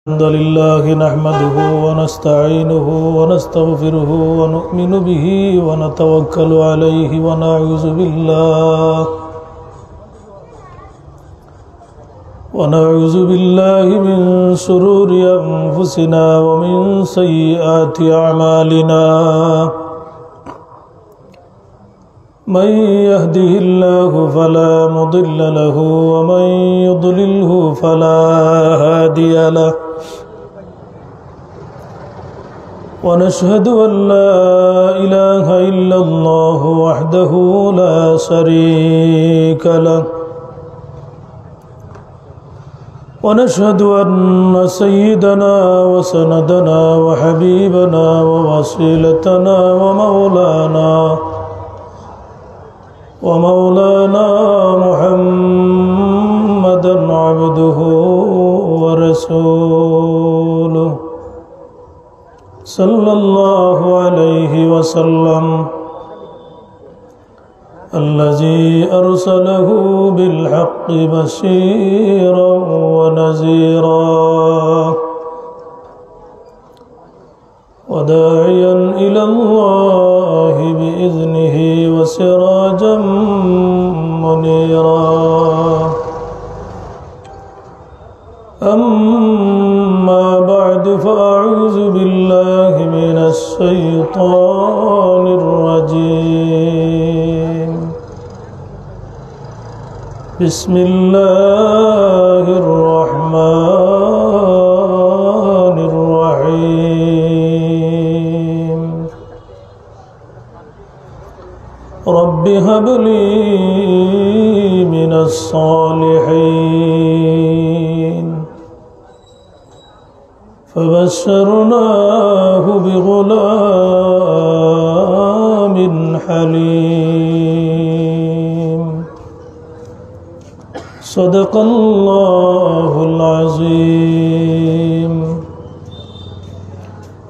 الحمد لله نحمده ونستعينه ونستغفره ونؤمن به ونتوكل عليه ونعوذ بالله من شرور أنفسنا ومن سيئات أعمالنا من يهده الله فلا مضل له ومن يضلله فلا هادي له ونشهد أن لا إله إلا الله وحده لا شريك له ونشهد أن سيدنا وسندنا وحبيبنا ووسيلتنا ومولانا محمدا عبده ورسوله صلى الله عليه وسلم الذي أرسله بالحق بشيرا ونذيرا وداعيا إلى الله بإذنه وسراجا منيرا أما بعد فأعوذ بالله من الشيطان الرجيم بسم الله الرحمن الرحيم رب هب لي من الصالحين فبشرناه بغلام حليم صدق الله العظيم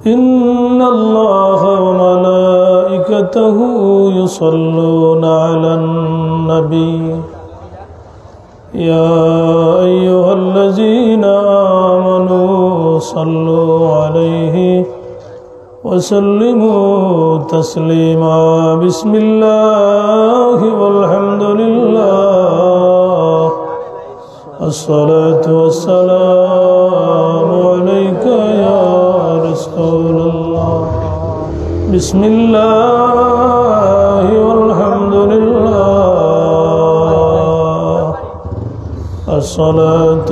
إن الله وملائكته يصلون على النبي يا أيها الذين آمنوا صلوا عليه وسلموا تسليما بسم الله والحمد لله الصلاة والسلام عليك يا رسول الله بسم الله والحمد لله الصلاة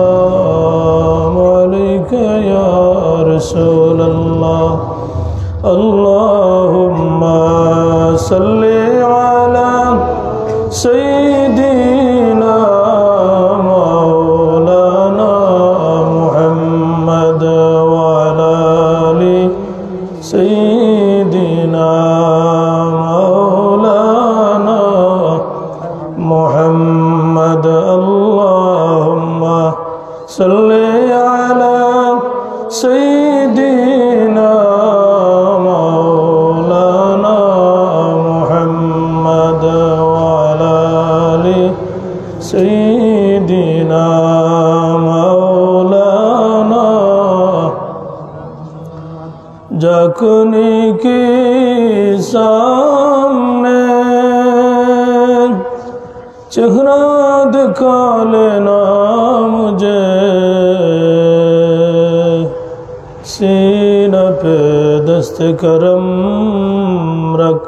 والسلام عليك يا رسول الله اللهم صل على سيدنا مولانا محمد وعلى آل سيدنا مولانا محمد اللهم صل على سيدنا مولانا محمد وعلى آل سيدنا مولانا जखनी के सामने चेहरा दिखा लेना मुझे सीना पे दस्त करम रख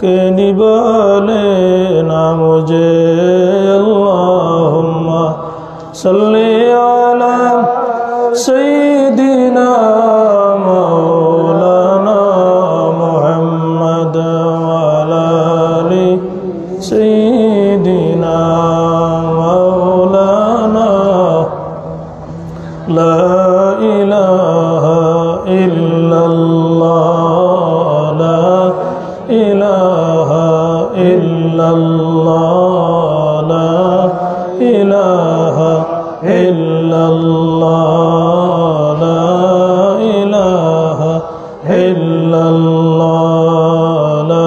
के निभा लेना मुझे अल्लाहुम्मा सल्ली अला सय्यिदिना मौलाना मुहम्मद वअला आलि सय्यिदिना मौलाना ला इलाहा इल्लल्लाह ला इलाहा इल्लल्लाह ला इलाहा इल्लल्लाह ला इलाहा इल्लल्लाह ला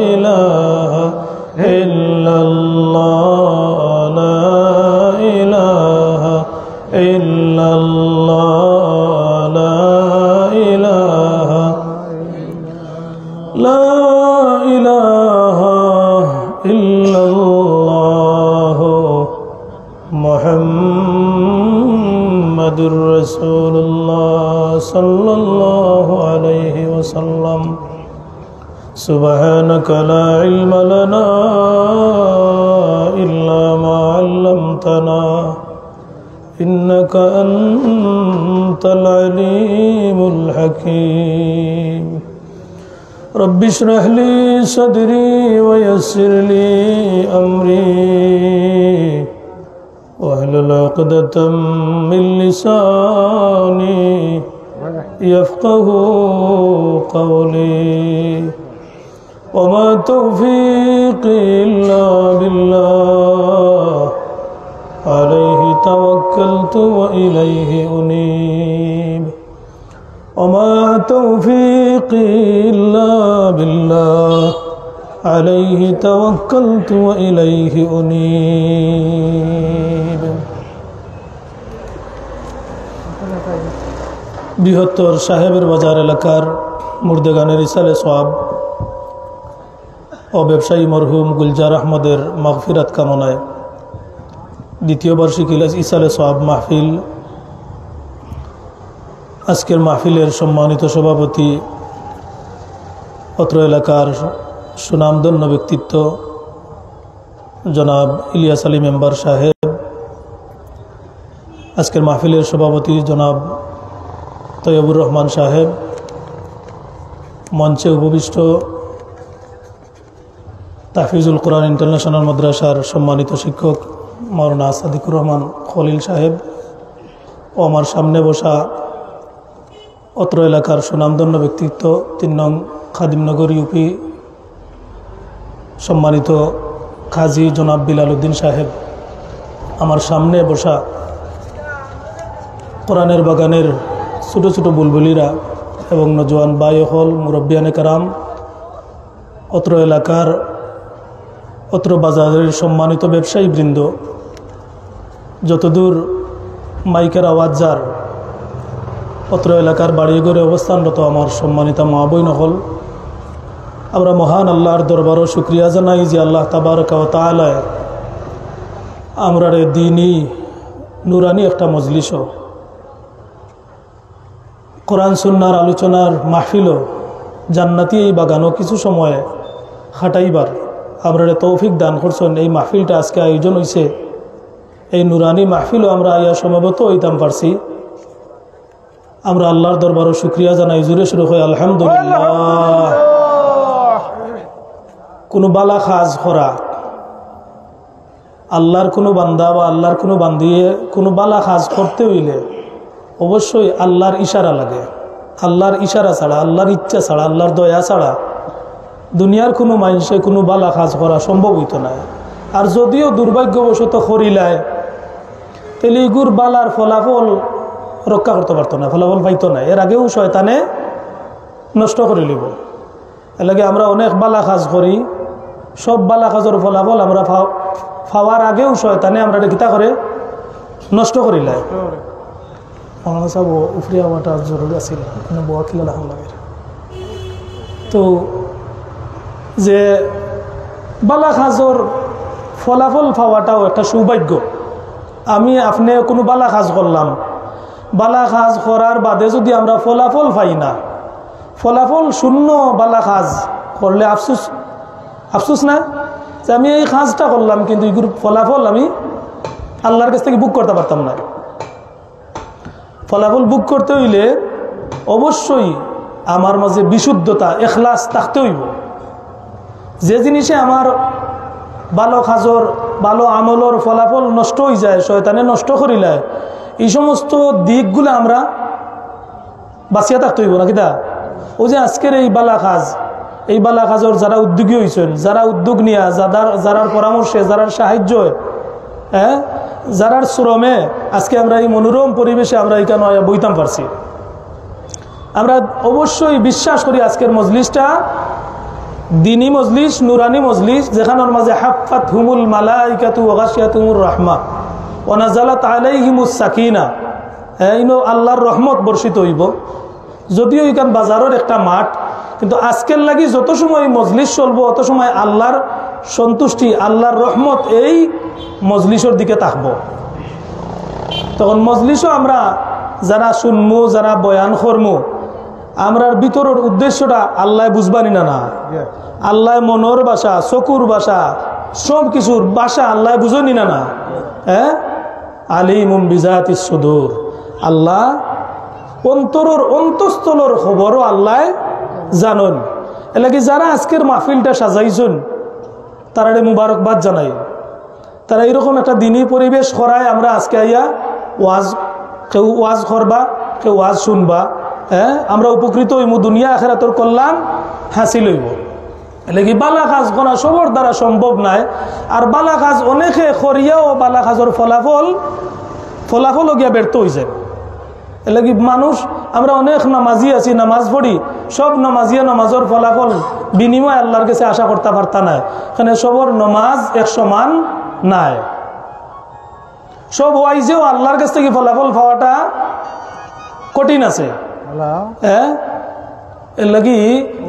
इलाहा इल्लल्लाह ला इलाहा إلا الله لا إله لا إله إلا الله محمد رسول الله صلى الله عليه وسلم سبحانك لا علم لنا إلا ما علمتنا إنك أنت العليم الحكيم رب اشرح لي صدري ويسر لي أمري واحلل عقدة من لساني يفقه قولي وما توفيقي إلا بالله عليه توكلت وإليه أنيب وما توفيقي إلا بالله عليه توكلت وإليه أنيب বৃহত্তর সাহেবের বাজার এলাকার মুর্দেগানের ইসালে সোয়াব ও ব্যবসায়ী মরহুম গুলজার আহমদের মাগফিরাত কামনায় দ্বিতীয় বার্ষিকী ইসালে সোয়াব মাহফিল। আজকের মাহফিলের সম্মানিত সভাপতি অত্র এলাকার সুনামধন্য ব্যক্তিত্ব জনাব ইলিয়াস আলী মেম্বার সাহেব, আজকের মাহফিলের সভাপতি জনাব তৈয়বুর রহমান সাহেব, মঞ্চে উপবিষ্ট তাহফিজুল কোরআন ইন্টারন্যাশনাল মাদ্রাসার সম্মানিত শিক্ষক মাওলানা সাদিকুর রহমান খলিল সাহেব ও আমার সামনে বসা অত্র এলাকার সুনামধন্য ব্যক্তিত্ব ৩ নং খাদিমনগর ইউপি সম্মানিত কাজী জনাব বিলাল উদ্দিন সাহেব, আমার সামনে বসা কোরআনের বাগানের ছোটো ছোটো বুলবুলিরা এবং নজওয়ান বায়ুহল মুরব্বিয়ানে কারাম, অত্র এলাকার অত্র বাজারের সম্মানিত ব্যবসায়ী বৃন্দ, যতদূর মাইকের আওয়াজ যার অত্র এলাকার বাড়িঘরে অবস্থানরত আমার সম্মানিত মা বোন হল, আমরা মহান আল্লাহর দরবারও শুক্রিয়া জানাই যে আল্লাহ তাবারকা ওয়া তাআলা আমরার দ্বীনি নুরানি একটা মজলিসও কোরআন সুন্নাহর আলোচনার মাহফিলও জান্নাতি এই বাগানও কিছু সময় হাঁটাইবার আমরা তৌফিক দান করছেন। এই মাহফিলটা আজকে আয়োজন হয়েছে, এই নুরানি মাহফিলও আমরা আয়া সমবেত হইতাম পারছি। আমরা আল্লাহর দরবারও শুক্রিয়া জানাই, জুড়ে শুরু হয় আলহামদুলিল্লাহ। কোনো বালা খাজ করা আল্লাহর কোনো বান্দা বা আল্লাহর কোনো বান্দিয়ে কোনো বালা কাজ করতে হইলে অবশ্যই আল্লাহর ইশারা লাগে। আল্লাহর ইশারা ছাড়া, আল্লাহর ইচ্ছা ছাড়া, আল্লাহর দয়া ছাড়া দুনিয়ার কোনো মানুষে কোনো বালা কাজ করা সম্ভব হইতো না। আর যদিও দুর্ভাগ্যবশত করিলায় তাহলে এগুর বালার ফলাফল রক্ষা করতে পারতো না, ফলাফল পাইতো না। এর আগেও শয়তানে নষ্ট করে লিব। এর লাগে আমরা অনেক বালা কাজ করি, সব বালা কাজের ফলাফল আমরা পাওয়ার আগেও শয়তানে আমরা কিতা করে নষ্ট করিলায়। আমার সব উফরি হওয়াটা জরুরি আছিল, বোয়া খিলা লাগান লাগে। তো যে বালা কাজর ফলাফল পাওয়াটাও একটা সৌভাগ্য। আমি আপনি কোনো বালা কাজ করলাম, বালা কাজ করার বাদে যদি আমরা ফলাফল পাই না, ফলাফল শূন্য বালা কাজ করলে আফসোস, আফসোস না যে আমি এই কাজটা করলাম কিন্তু এগুলোর ফলাফল আমি আল্লাহর কাছ থেকে বুক করতে পারতাম না। ফলাফল বুক করতে হইলে অবশ্যই আমার মাঝে বিশুদ্ধতা, এখলাস থাকতে হইব। যে জিনিসে আমার ভালো কাজর, ভালো আমলর ফলাফল নষ্ট হয়ে যায়, শয়তানে নষ্ট করিলায়, এই সমস্ত দিকগুলো আমরা বাঁচিয়া থাকতে হইব না কিতা। ওই যে আজকের এই বালা কাজ, এই বালা কাজর যারা উদ্যোগী হয়েছেন, যারা উদ্যোগ নিয়া, যারার পরামর্শে, যারার সাহায্য, যারার শ্রমে আজকে আমরা এই মনোরম পরিবেশে আমরা এখানে বইতাম পারছি। আমরা অবশ্যই বিশ্বাস করি আজকের মজলিসটা দিনী মজলিস, নুরানি মজলিস, যেখানের মাঝে হাফাত হুমুল মালাইকাতু ওয়া গাশিয়াতুহুমুর রাহমা ওয়া নাযালাত আলাইহিমুস সাকিনা, ইনো আল্লাহর রহমত বর্ষিত হইব। যদিও এখান বাজারের একটা মাঠ, কিন্তু আজকের লাগি যত সময় মজলিস চলবো অত সময় আল্লাহর সন্তুষ্টি, আল্লাহর রহমত এই মজলিসের দিকে থাকবো। তখন মজলিসও আমরা যারা শুনমু, যারা বয়ান করমু, আমরার ভিতরের উদ্দেশ্যটা আল্লাহ বুঝবানি না। আল্লাহ মনোর ভাষা, চকুর ভাষা, সব কিছুর ভাষা আল্লাহ বুঝনি না। হ্যাঁ, আলিমুম বিজাতিস সুদূর, আল্লাহ অন্তরের অন্তঃস্থলের খবরও আল্লাহ জানেন। এলাকি যারা আজকের মাহফিলটা সাজাইছেন তারা মুবারকবাদ জানাই। তারা এরকম একটা দিনই পরিবেশ করায় আমরা আজকে আইয়া ওয়াজ, কেউ ওয়াজ করবা, কেউ ওয়াজ শুনবা। হ্যাঁ, আমরা উপকৃত হইব, দুনিয়া আখিরাতের কল্যাণ হাসিল হইব। এলাকি বালা কাজ করা সবর দ্বারা সম্ভব নাই। আর বালা কাজ অনেকে করিয়াও বালা কাজের ফলাফল গিয়া ব্যর্থ হয়েছে। এলাকি মানুষ, আমরা অনেক নামাজি আছি, নামাজ পড়ি, সব নামাজিয়া নামাজের ফলাফল বিনিময় আল্লাহর কাছে আশা করতে পারতা নাই। এখানে সবর নামাজ এক সমান নাই। সব ওয়াইজেও আল্লাহর কাছ থেকে ফলাফল পাওয়াটা কঠিন আছে। হ্যাঁ, এর লাগি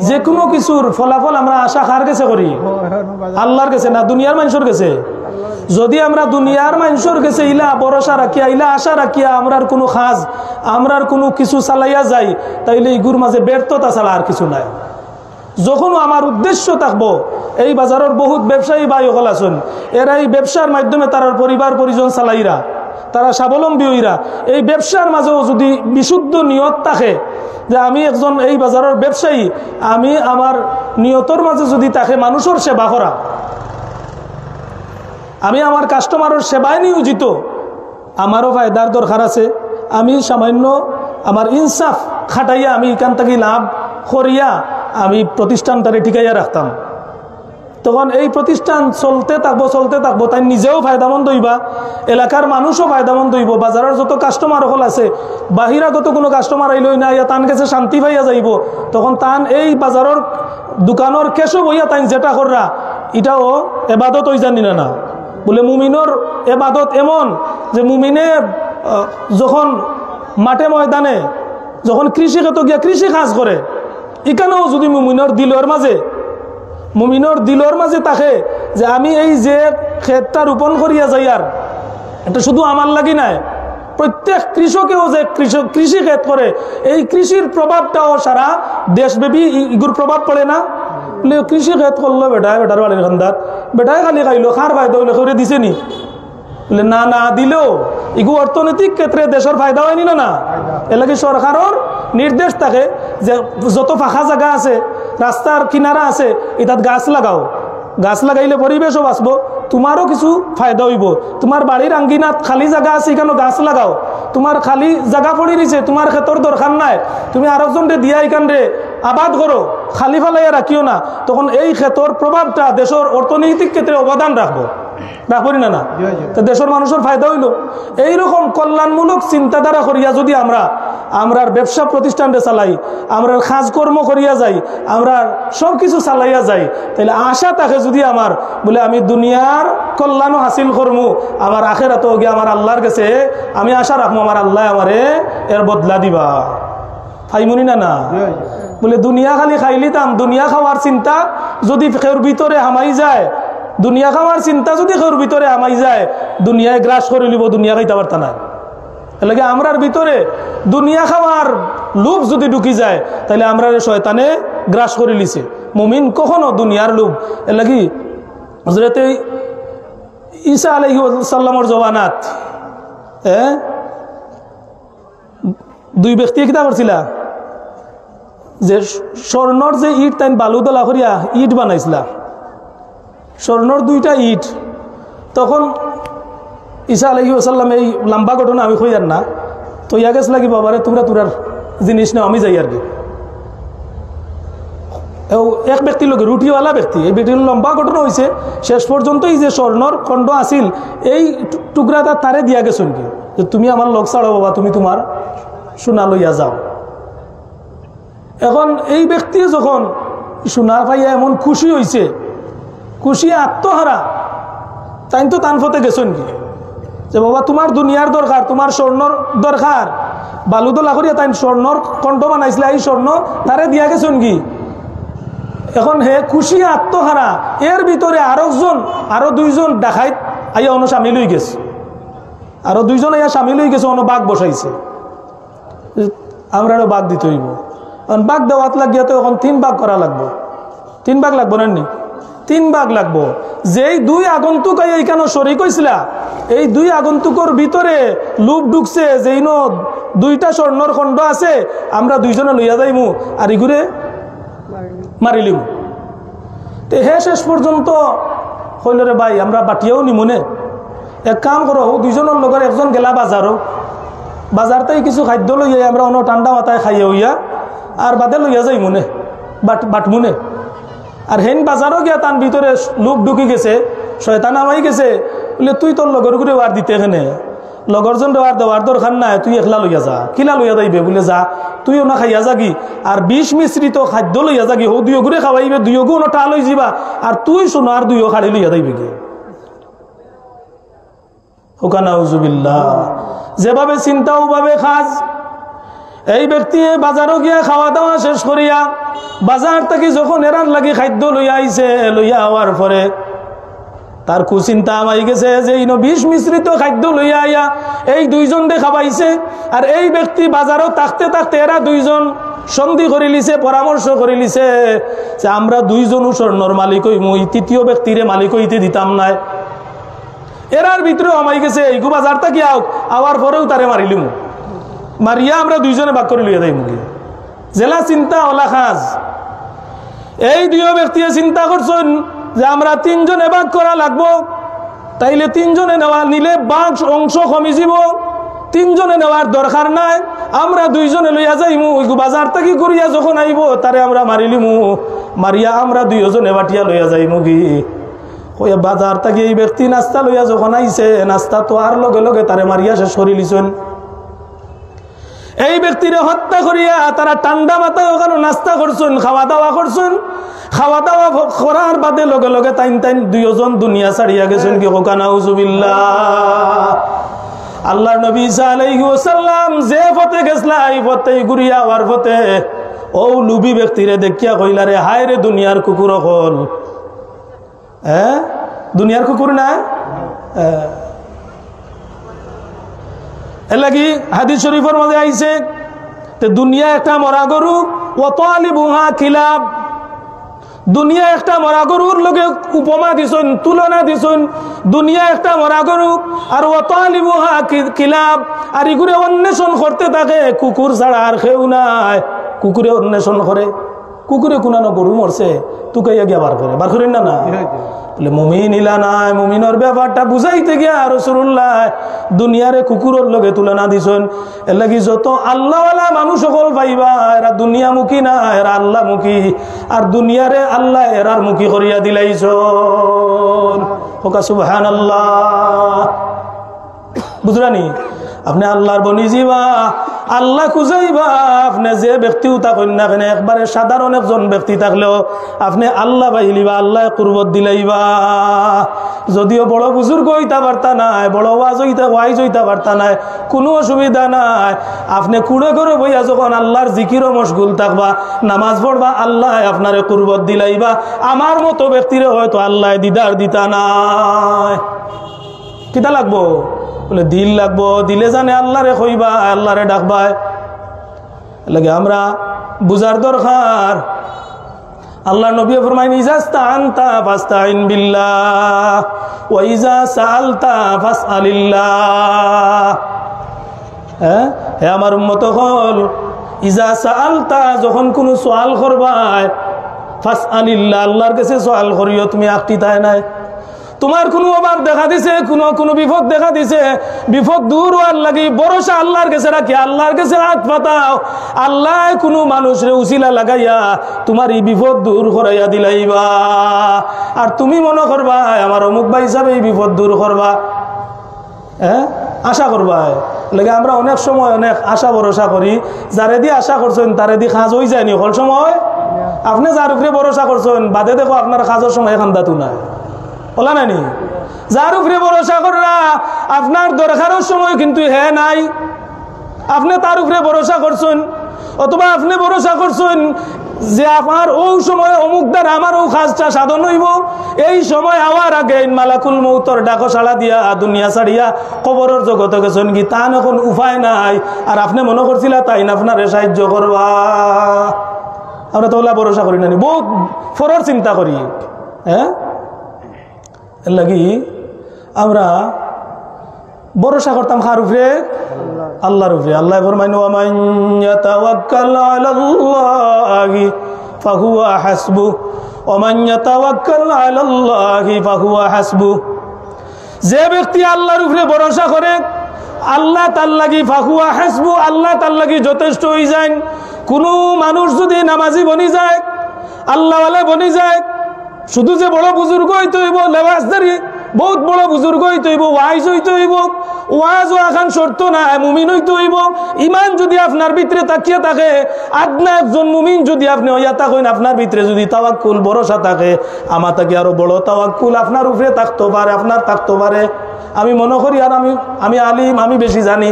যে কোনো কিছুর ফলাফল আমরা আশা কার কাছে করি? আল্লাহর কাছে না দুনিয়ার মানুষের কাছে। যদি আমরা দুনিয়ার মানুষের কাছে ইলা ভরসা রাখিয়া, ইলা আশা রাখিয়া আমরার কোনো কাজ, আমরার কোনো কিছু চালাইয়া যাই, তাইলে এগুর মাঝে ব্যর্থতা ছাড়া আর কিছু নাই। যখন আমার উদ্দেশ্য থাকবো, এই বাজারের বহুত ব্যবসায়ী ভাই হল আছেন, এরা এই ব্যবসার মাধ্যমে তার পরিবার পরিজন চালাইরা, তারা স্বাবলম্বী হইরা, এই ব্যবসার মাঝেও যদি বিশুদ্ধ নিয়ত থাকে যে আমি একজন এই বাজারের ব্যবসায়ী, আমি আমার নিয়তর মাঝে যদি তাকে মানুষের সেবা করা, আমি আমার কাস্টমারের সেবায় নিয়োজিত, আমারও ফায়দার দরকার আছে। আমি সামান্য আমার ইনসাফ খাটাইয়া আমি এখান থেকে লাভ করিয়া আমি প্রতিষ্ঠানটারে টিকাইয়া রাখতাম। তখন এই প্রতিষ্ঠান চলতে থাকবো, তাই নিজেও ফায়দামন্দ হইবা, এলাকার মানুষও ফায়দামন্দ হইব। বাজারের যত কাস্টমার হল আছে, বাহিরাগত কোনো কাস্টমার আইলই না, ইয়া তান কাছে শান্তি পাইয়া যাইব। তখন তান এই বাজারের দোকানের কেশও বইয়া তাই যেটা কররা, এটাও এবাদত হয়ে জানি না। বলে মুমিনের এবাদত এমন যে মুমিনে যখন মাঠে ময়দানে, যখন কৃষি ক্ষেত্রে গিয়া কৃষি কাজ করে, এখানেও যদি মুমিনের দিলর মাঝে থাকে যে আমি এই যে ক্ষেতটা রোপণ করিয়া যাই, আর এটা শুধু আমার লাগি নাই, প্রত্যেক কৃষকেও যে কৃষি ক্ষেত করে, এই কৃষির প্রভাবটাও সারা দেশব্যাপী ইগুর প্রভাব পড়ে না। বলে কৃষি ক্ষেত করলো বেটার বাড়ির খান্দার, বেটায় খালি খাইলো, খার ফায়দা হইলে করে দিছে নি? বলে না দিলেও ইগু অর্থনৈতিক ক্ষেত্রে দেশের ফায়দা হয়নি না। এলাকি সরকারের নির্দেশ থাকে যে যত ফাঁকা জায়গা আছে, রাস্তার কিনারা আছে, এটাত গাছ লাগাও, গাছ লাগাইলে পরিবেশও বাঁচবো, তোমারও কিছু ফায়দা হইব। তোমার বাড়ির আঙ্গিনাত খালি জায়গা আছে, এখানে গাছ লাগাও, তোমার খালি জায়গা পড়ে নিছে, তোমার ক্ষেতর দরকার নাই, তুমি আরেকজন রে দিয়া এখান রে আবাদ করো, খালি ফালাইয়া রাখিও না। তখন এই ক্ষেতর প্রভাবটা দেশের অর্থনৈতিক ক্ষেত্রে অবদান রাখবো না। তো দেশের মানুষের ফায়দা হইল। এইরকম কল্যাণমূলক চিন্তাধারা করিয়া যদি আমরার ব্যবসা প্রতিষ্ঠানটা চালাই, আমরার কাজকর্ম করিয়া যাই, আমরা সব কিছু চালাইয়া যাই, তাহলে আশা থাকে যদি আমার বলে আমি দুনিয়ার কল্যাণও হাসিল করমু, আমার আখেরাতেও গিয়ে আমার আল্লাহর কাছে আমি আশা রাখবো আমার আল্লাহ আমারে এর বদলা দিবা। ফাইমুনি না বলে দুনিয়া খালি খাইলিতাম, দুনিয়া খাওয়ার চিন্তা যদি খের ভিতরে হামাই যায়, দুনিয়া খাওয়ার চিন্তা যদি খের ভিতরে হামাই যায়, দুনিয়ায় গ্রাস করে লিব, দুনিয়া খাইতে পারতা না। এলাকি আমরার ভিতরে দুনিয়া খাওয়ার লোভ যদি ঢুকি যায়, তাহলে আমরা শয়তানে গ্রাস করে লিছে। মুমিন কখনো দুনিয়ার লোভ, এলাকি হযরত ঈসা আলাইহিস সালামের জবানাত দুই ব্যক্তি কিতা করছিলা যে স্বর্ণর যে ইট তাই বালুদলা করিয়া ইট বানাইছিলা, স্বর্ণর দুইটা ইট। তখন ঈসা আলাইহিস সালাম এই লম্বা ঘটনা আমি কই আর না, তো ইয়া গেছ লাগি বাবারে তোমরা তোরার জিনিস নাও, আমি যাই আর কি। এক ব্যক্তির লোক রুটিওয়ালা ব্যক্তি, এই ব্যক্তির লম্বা ঘটনা হয়েছে, শেষ পর্যন্ত এই যে স্বর্ণর খণ্ড আসিল এই টুকরাটা তারে দিয়া গেছেন কি যে তুমি আমার লোক ছাড়ো বাবা, তুমি তোমার সোনা লইয়া যাও। এখন এই ব্যক্তি যখন সোনা পাইয়া এমন খুশি হয়েছে, খুশি আত্মহারা, তাই তো তান ফতে গেছেন কি যে বাবা তোমার দুনিয়ার দরকার, তোমার স্বর্ণর দরকার, বালুদলা করিয়া তাই স্বর্ণর কণ্ঠ বানাইছিলে, এই স্বর্ণ তারে দিয়া গেছেন কি। এখন হে খুশি আত্মহারা, এর ভিতরে আরো দুইজন ডাকাইত আইয়া অন্য সামিল হয়ে গেছে, আরো দুইজন আইয়া সামিল হয়ে গেছে, অন্য বাঘ বসাইছে, আমরা আরো বাঘ দিতে হইব। বাঘ দেওয়াত লাগিয়া তো এখন 3 ভাগ করা লাগবো, 3 ভাগ লাগবো না, 3 ভাগ লাগবো। যেই 2 আগন্তুক এইখানে শরিক হইছিলা, এই 2 আগন্তুকর ভিতরে লুপ ঢুকছে, যেই 2টা স্বর্ণর খণ্ড আছে, আমরা 2জনে লইয়া যাইমু আর ইগুরে মারিলিম। তে হে শেষ পর্যন্ত কইল রে ভাই আমরা বাটিয়াও নিমুনে, এক কাম করো, 2জনের লগর একজন গেলা বাজারতেই কিছু খাদ্য লইয়া আমরা অন্য ঠান্ডা মাথায় খাইয়া হইয়া আর বাদে লইয়া যাই মনে বাটমুনে। আর হেন বাজারও গিয়া তার ভিতরে লোক ঢুকি গেছে, শয়তান আমাই গেছে, বলে তুই তোর লগর করে ওয়ার দিতে এখানে, লগরজন দেওয়ার দরকার নাই, তুই একলা লইয়া যা, কিলা লইয়া যাইবে বলে যা, তুইও না খাইয়া যাগি আর 20 মিশ্রিত খাদ্য লইয়া যাগি, হো 2 ঘুরে খাওয়াইবে, 2 গুণ টা লই যাবা, আর তুই শোনো আর 2 খাড়ি লইয়া যাইবে গে। হুকানাউজুবিল্লাহ, যেভাবে চিন্তা ওভাবে খাজ। এই ব্যক্তি বাজারও গিয়া খাওয়া দাওয়া শেষ করিয়া বাজার থেকে যখন এরান লাগি খাদ্য লইয়া আইছে, লইয়া হওয়ার পরে তার কুচিন্তা আমাই গেছে যে 20 মিশ্রিত খাদ্য লইয়া আইয়া এই 2জন দে খাওয়াইছে। আর এই ব্যক্তি বাজারও থাকতে থাকতে এরা 2জন সন্ধি করে লিছে, পরামর্শ করে লিছে যে আমরা 2জনও স্বর্ণর মালিক হইমু, 3য় ব্যক্তিরে মালিক হইতে দিতাম নাই। এরার ভিতরে আমাই গেছে এই বাজার থেকে আওয়ার পরেও তারে মারিলিম, মারিয়া আমরা 2জনে ভাগ করে লইয়া যাই মুখে। জেলা চিন্তা ওলা খাজ। এই 2 ব্যক্তি চিন্তা করছেন যে আমরা 3জনে ভাগ করা লাগবো, তাইলে 3জনে নিলে ভাগ অংশ কমি যাব, 3জনে নেওয়ার দরকার নাই, আমরা 2জনে লইয়া যাইমু। ওই বাজার থেকে করিয়া যখন আইব তারে আমরা মারিলিমু, মারিয়া আমরা 2জনে বাটিয়া লইয়া যাইমু কি। বাজার থেকে এই ব্যক্তি নাস্তা লইয়া যখন আইছে, নাস্তা তো আর লগে লগে তারে মারিয়া শেষ করে লিছেন। এই ব্যক্তিরে হত্যা করিয়া তারা ঠান্ডা মাথায় ওখানে নাস্তা করছেন, খাওয়া দাওয়া করছেন। খাওয়া দাওয়া করার বাদে লগে লগে তাইন 2জন দুনিয়া ছাড়িয়া গেছেন কি। হুকানাউজুবিল্লাহ। আল্লাহর নবী সাল্লাল্লাহু আলাইহি ওয়াসাল্লাম যে পথে গেছলা এই পথে ঘুরিয়া হওয়ার পথে ও লুবি ব্যক্তিরে দেখিয়া কইলা রে হায় রে দুনিয়ার কুকুর হল। দুনিয়ার কুকুর না, এর লাগি হাদিস শরীফের মধ্যে আইছে দুনিয়া একটা মরা গরু, ও তালিবুহা কিলাব। দুনিয়া একটা মরা গরুর লগে উপমা দিছেন, তুলনা দিছেন। দুনিয়া একটা মরা গরু আর ও তালিবুহা কিলাব, আর ইগুরে অন্বেষণ করতে থাকে, কুকুর ছাড়া আর কেউ নাই। কুকুরে অন্বেষণ করে, কুকুরে কোনানো গরু মরছে তুকাইয়া গিয়া বার করেন না না বলে মুমিন ইলা নাই। মুমিনের ব্যাপারটা বুঝাইতে গিয়া রাসূলুল্লাহ দুনিয়ারে কুকুরের লগে তুলনা দিছেন। এর লাগি যত আল্লাহওয়ালা মানুষ সকল পাইবা এরা দুনিয়ামুখী না, এরা আল্লাহমুখী। আর দুনিয়ারে আল্লাহ এরার মুখী করিয়া দিলাইছেন। ওকা সুবহানাল্লাহ। বুঝরানি আপনি আল্লাহর বনি যাইবা, আল্লাহ খুঁজাইবা। আপনি যে ব্যক্তিও থাকেন না কেন, একবারে সাধারণ একজন ব্যক্তি থাকলেও আপনি আল্লাহ পাইলিবা, আল্লাহ কুরবত দিলাইবা। যদিও বড় বুজুর্গ হইতা পারতা নাই, বড় ওয়াইজ হইতা পারতা নাই, কোনো অসুবিধা নাই। আপনি কুড়ে করে বইয়া যখন আল্লাহর জিকিরও মশগুল থাকবা, নামাজ পড়বা, আল্লাহ আপনারে কুরবত দিলাইবা। আমার মতো ব্যক্তিরে হয়তো আল্লাহ দিদার দিতা নাই। কিতা লাগবো বলে দিল লাগবো, দিলে জানে আল্লাহরে কইবা, আল্লাহরে ডাকবাই। লাগে আমরা বুঝার দরকার। আল্লাহ নবী ফরমাইন ইজা ইসতাআনতা ফাস্তাইন বিল্লাহ ওয়া ইজা সাআলতা ফাসআলিল্লাহ। হে আমার উম্মত হল, ইজা সাআলতা যখন কোনো সওয়াল করবাই, ফাসআলিল্লাহ আল্লাহর কাছে সওয়াল করিও। তুমি আকটি তাই নাই, তোমার কোনো অভাব দেখা দিছে, কোনো বিপদ দেখা দিছে, বিপদ দূর হওয়ার লাগি ভরসা আল্লাহর কাছে রাখি, আল্লাহর কাছে হাত পাতাও। আল্লাহ কোনো মানুষরে উসিলা লাগাইয়া তোমার এই বিপদ দূর করাইয়া দিলাইবা। আর তুমি মনে করবা আমার অমুক ভাই হিসাবে এই বিপদ দূর করবা, আশা করবা। লাগে আমরা অনেক সময় অনেক আশা ভরসা করি, যারে দিয়ে আশা করছেন তারে দিয়ে খাজ হয়ে যায়নি। হল সময় আপনি যার উপরে ভরসা করছেন বাদে দেখো আপনার খাজের সময় খান্দাতু নাই, বলা নানি। যার উপরে ভরসা করা আপনার দরকারের সময় কিন্তু হে নাই, আপনি তার উপরে ভরসা করছেন, অথবা আপনি ভরসা করছেন যে আমার ও সময় অমুক দ্বারা আমার ও কাজটা সাধন হইব, এই সময় আওয়ার আগে মালাকুল মৌতর ডাকো সাড়া দিয়া দুনিয়া ছাড়িয়া কবরের জগতে গেছেন কি তা এখন উপায় নাই, আর আপনি মনে করছিলা তাই না আপনারে সাহায্য করবা। আমরা তো ওলা ভরসা করি না, বহুত ফরর চিন্তা করি। হ্যাঁ, এর লাগি আমরা ভরসা করতাম কার উপরে? আল্লাহর উপরে। আল্লাহ ফরমাইন ওয়া মান ইয়াতাওয়াক্কাল আলাল্লাহি ফাহুয়া হাসবু ওয়া মান ইয়াতাওয়াক্কাল আলাল্লাহি ফাহুয়া হাসবু। যে ব্যক্তি আল্লাহর উপরে ভরসা করে আল্লাহ তার লাগি ফাহুয়া হাসবু, আল্লাহ তার লাগি যথেষ্ট হয়ে যায়। কোনো মানুষ যদি নামাজি বনি যায়, আল্লাহওয়ালা বনি যায়, শুধু যে বড় বুজুর্গ হইতে হইব, লেবাসদারি বহুত বড় বুজুর্গ হইতে হইব, ওয়াইজ হইতে হইব, ওয়াজ ও আখান শর্ত না, মুমিন হইতে হইব। ইমান যদি আপনার ভিতরে তাকিয়ে থাকে, আদনা একজন মুমিন যদি আপনি হইয়া থাকেন, আপনার ভিতরে যদি তাওয়াক্কুল ভরসা থাকে, আমার থেকে আরো বড় তাওয়াক্কুল আপনার উপরে থাকতে পারে, আপনার থাকতে পারে। আমি মনে করি আর আমি আলিম, আমি বেশি জানি,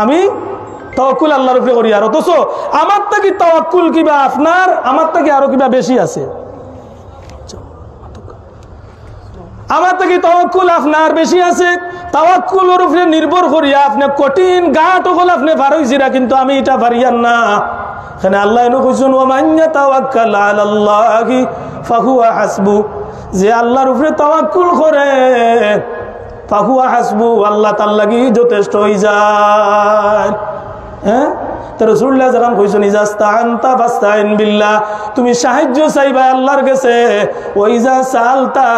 আমি তাওয়াক্কুল আল্লাহর উপরে করি, আর অথচ আমার থেকে তাওয়াক্কুল কিবা আপনার আমার থেকে আরো কিবা বেশি আছে, আমার থেকে তাওয়াক্কুল আপনার বেশি আছে। তাওয়াক্কুলের উপরে নির্ভর করিয়া আপনি কঠিন ঘাট হল আপনি পার হইছিরা, কিন্তু আমি এটা পারিয়ান না। এখানে আল্লাহ এনে কইছেন ওয়া মান ইয়াতাওয়াক্কাল আলাল্লাহি ফাহুয়া হাসবু, যে আল্লাহর উপরে তাওয়াক্কুল করে ফাহুয়া হাসবু, আল্লাহ তার লাগি যথেষ্ট হয়ে যায়। হ্যাঁ, তো রাসূলুল্লাহ যখন কইছেন ইজাস্তাআনতা ফাস্তাইন বিল্লাহ, তুমি সাহায্য চাইবা আল্লাহর কাছে, ওইজা সালতা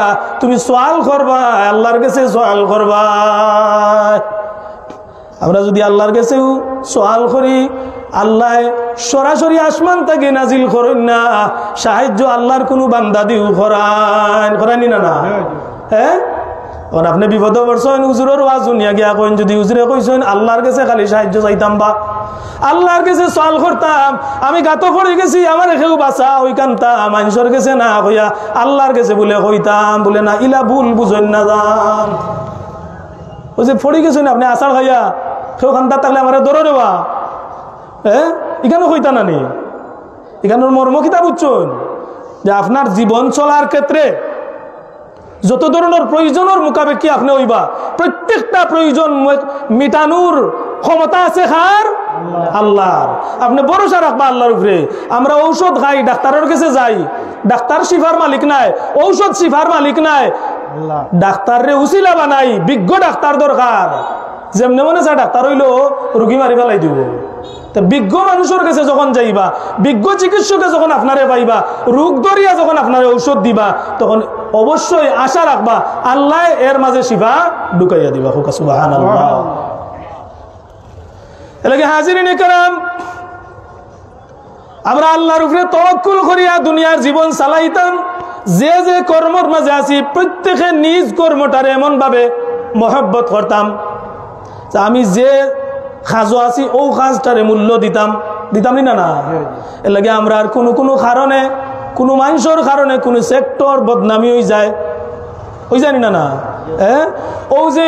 তুমি সওয়াল করবা আল্লাহর কাছে, সওয়াল করবা। আমরা যদি আল্লাহর কাছেও সওয়াল করি, আল্লাহ সরাসরি আসমান থেকে নাজিল করেন না, সাহায্য আল্লাহর কোনো বান্দা দিও করায়নি না না। হ্যাঁ, আপনি বিপদ পড়ছেন, হুজুরের ওয়াজ শুনিয়া গিয়া কইন, যদি হুজুরে কইছেন আল্লাহর কাছে খালি সাহায্য চাইতাম বা আল্লাহর কাছে সওয়াল করতাম, আমি গাতো পড়ে গেছি আমার কেউ বাঁচা ওই কান্তাম, মানুষের কাছে না কইয়া আল্লাহর কাছে বলে কইতাম, বলে না ইলা ভুল বুঝেন না যান। ওই যে পড়ে গেছেন আপনি আষাঢ় খাইয়া কেউ কান্তা থাকলে আমার দৌড় দেওয়া, হ্যাঁ, এখানে কইতা না নি, এখানের মর্ম কিতা বুঝছেন যে আপনার জীবন চলার ক্ষেত্রে যত ধরনের প্রয়োজনের মোকাবেকি আপনি হইবা, প্রত্যেকটা প্রয়োজন মিটানোর ক্ষমতা আছে কার? আল্লাহর। আপনি ভরসা রাখবা আল্লাহর উপরে। আমরা ঔষধ খাই, ডাক্তারের কাছে যাই, ডাক্তার শিফার মালিক নাই, ঔষধ শিফার মালিক নাই, ডাক্তারে উসিলা বানাই, বিজ্ঞ ডাক্তার দরকার। যেমনি মনে চায় ডাক্তার হইলো রুগী মারি ফেলাই দিব। বিজ্ঞ মানুষের কাছে যখন যাইবা, বিজ্ঞ চিকিৎসকে যখন আপনারে পাইবা, রোগ ধরিয়া যখন আপনারে ঔষধ দিবা, তখন অবশ্যই আশা রাখবা আল্লাহ এর মাঝে শিফা ঢুকাইয়া দিবা। সুবহানাল্লাহ। এলাকে হাজিরিন ইকরাম, আমরা আল্লাহর উপরে তাওয়াক্কুল করিয়া দুনিয়ার জীবন চালাইতাম। যে যে কর্মর মাঝে আছি প্রত্যেকে নিজ কর্মটারে এমন ভাবে মহব্বত করতাম, আমি যে কাজও আছি ও কাজটারে মূল্য দিতাম না না। এর লাগে আমরা আর কোনো কারণে, কোনো মানুষের কারণে কোনো সেক্টর বদনামি হয়ে যায়, ওই জানি না না। হ্যাঁ, ও যে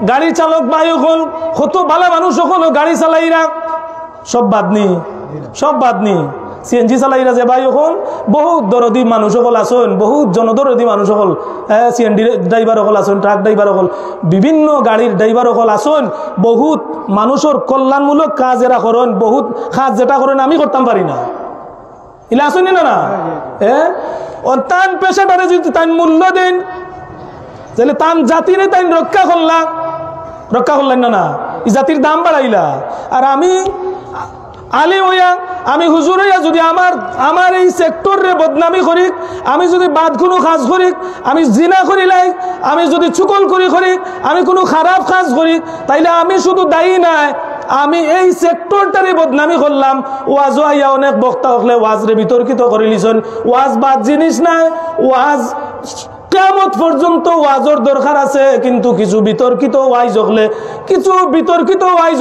গাড়ি চালক ভাই হল কত ভালো মানুষ হল, গাড়ি চালাইরা সব বাদ নি সিএনজি চালাইরা যে ভাই হল বহুত দরদি মানুষ হল আসুন, বহুত জনদরদি মানুষ হল, সিএনডি ড্রাইভার হল আসুন, ট্রাক ড্রাইভার হল, বিভিন্ন গাড়ির ড্রাইভার হল আসুন, বহুত মানুষের কল্যাণমূলক কাজ এরা করেন, বহুত কাজ যেটা করেন আমি করতাম পারি না, ইলা আসুন না না। হ্যাঁ, তান পেশাটারে যদি তাই মূল্য দেন, তাহলে তান জাতিরে তাই রক্ষা করলেন না, এই জাতির দাম বাড়াইলা। আর আমি আলিম হইয়া, আমি হুজুর হইয়া যদি আমার এই সেক্টরে বদনামি করি, আমি যদি বাদ কোনো কাজ করি, আমি জিনা করি লাই, আমি যদি চুকল করি, আমি কোনো খারাপ কাজ করি, তাইলে আমি শুধু দায়ী নাই, আমি এই সেক্টরটারে বদনামি করলাম। ওয়াজ আইয়া অনেক বক্তা হলে ওয়াজরে বিতর্কিত করে লিছেন, ওয়াজ বাদ জিনিস নাই, ওয়াজ কিয়ামত পর্যন্ত ওয়াজর দরকার আছে, কিন্তু কিছু বিতর্কিত ওয়াইজ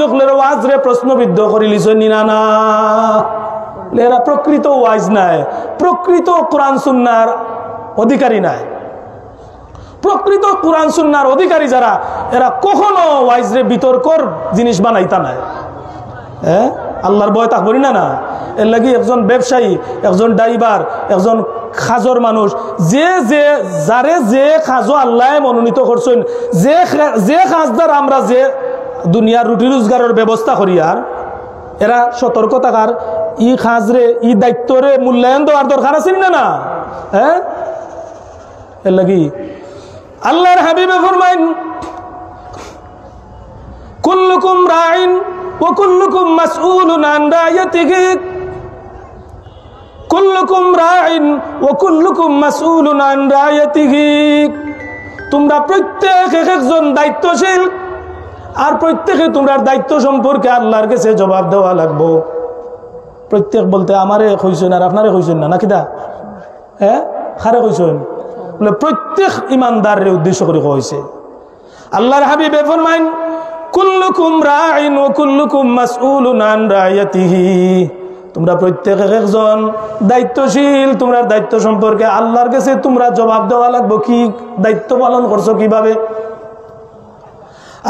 হকলে ওয়াজরে প্রশ্নবিদ্ধ করে লিছেন না। এরা প্রকৃত ওয়াইজ নাই, প্রকৃত কোরআন সুন্নাহর অধিকারী নাই। প্রকৃত কুরআন সুন্নাহর অধিকারী যারা, এরা কখনো ওয়াইজরে বিতর্কর জিনিস বানাইতা নাই। হ্যাঁ, আল্লাহর ভয় তা করি না না। এর লাগি একজন ব্যবসায়ী, একজন ড্রাইভার, একজন খাজর মানুষ, যারে যে খাজো আল্লাহ মনোনীত করছেন, যে খাজদার আমরা যে দুনিয়ার রুটি রোজগারের ব্যবস্থা করি, আর এরা সতর্ক থাকার ই খাজরে ই দায়িত্বরে মূল্যায়ন দেওয়ার দরকার আছে না না? হ্যাঁ, এর লাগি আল্লাহর হাবিবে ফরমাইন, কুল্লুকুম রাইন ওয়া কুল্লুকুম মাসউলুন আন রাইয়াতিহি, কুল্লুকুম রাইন ওয়া কুল্লুকুম মাসউলুন আন রাইয়াতিহি। তোমরা প্রত্যেক একজন দায়িত্বশীল, আর প্রত্যেকে তোমরা দায়িত্ব সম্পর্কে আল্লাহর কাছে জবাব দেওয়া লাগবো। প্রত্যেক বলতে আমারে কইছেন আর আপনারে কইছেন না, নাকি দা? হ্যাঁ, খারে কইছেন বলে প্রত্যেক ইমানদারের উদ্দেশ্য করে কইছে। আল্লাহর হাবিবে ফরমাইন, কুল্লুকুম রাইন ওয়া কুল্লুকুম মাসউলুন আন রাইয়াতিহি। তোমরা প্রত্যেক একজন দায়িত্বশীল, তোমরা দায়িত্ব সম্পর্কে আল্লাহর কাছে তোমরা জবাব দেওয়া লাগবে। কি দায়িত্ব পালন করছো, কিভাবে?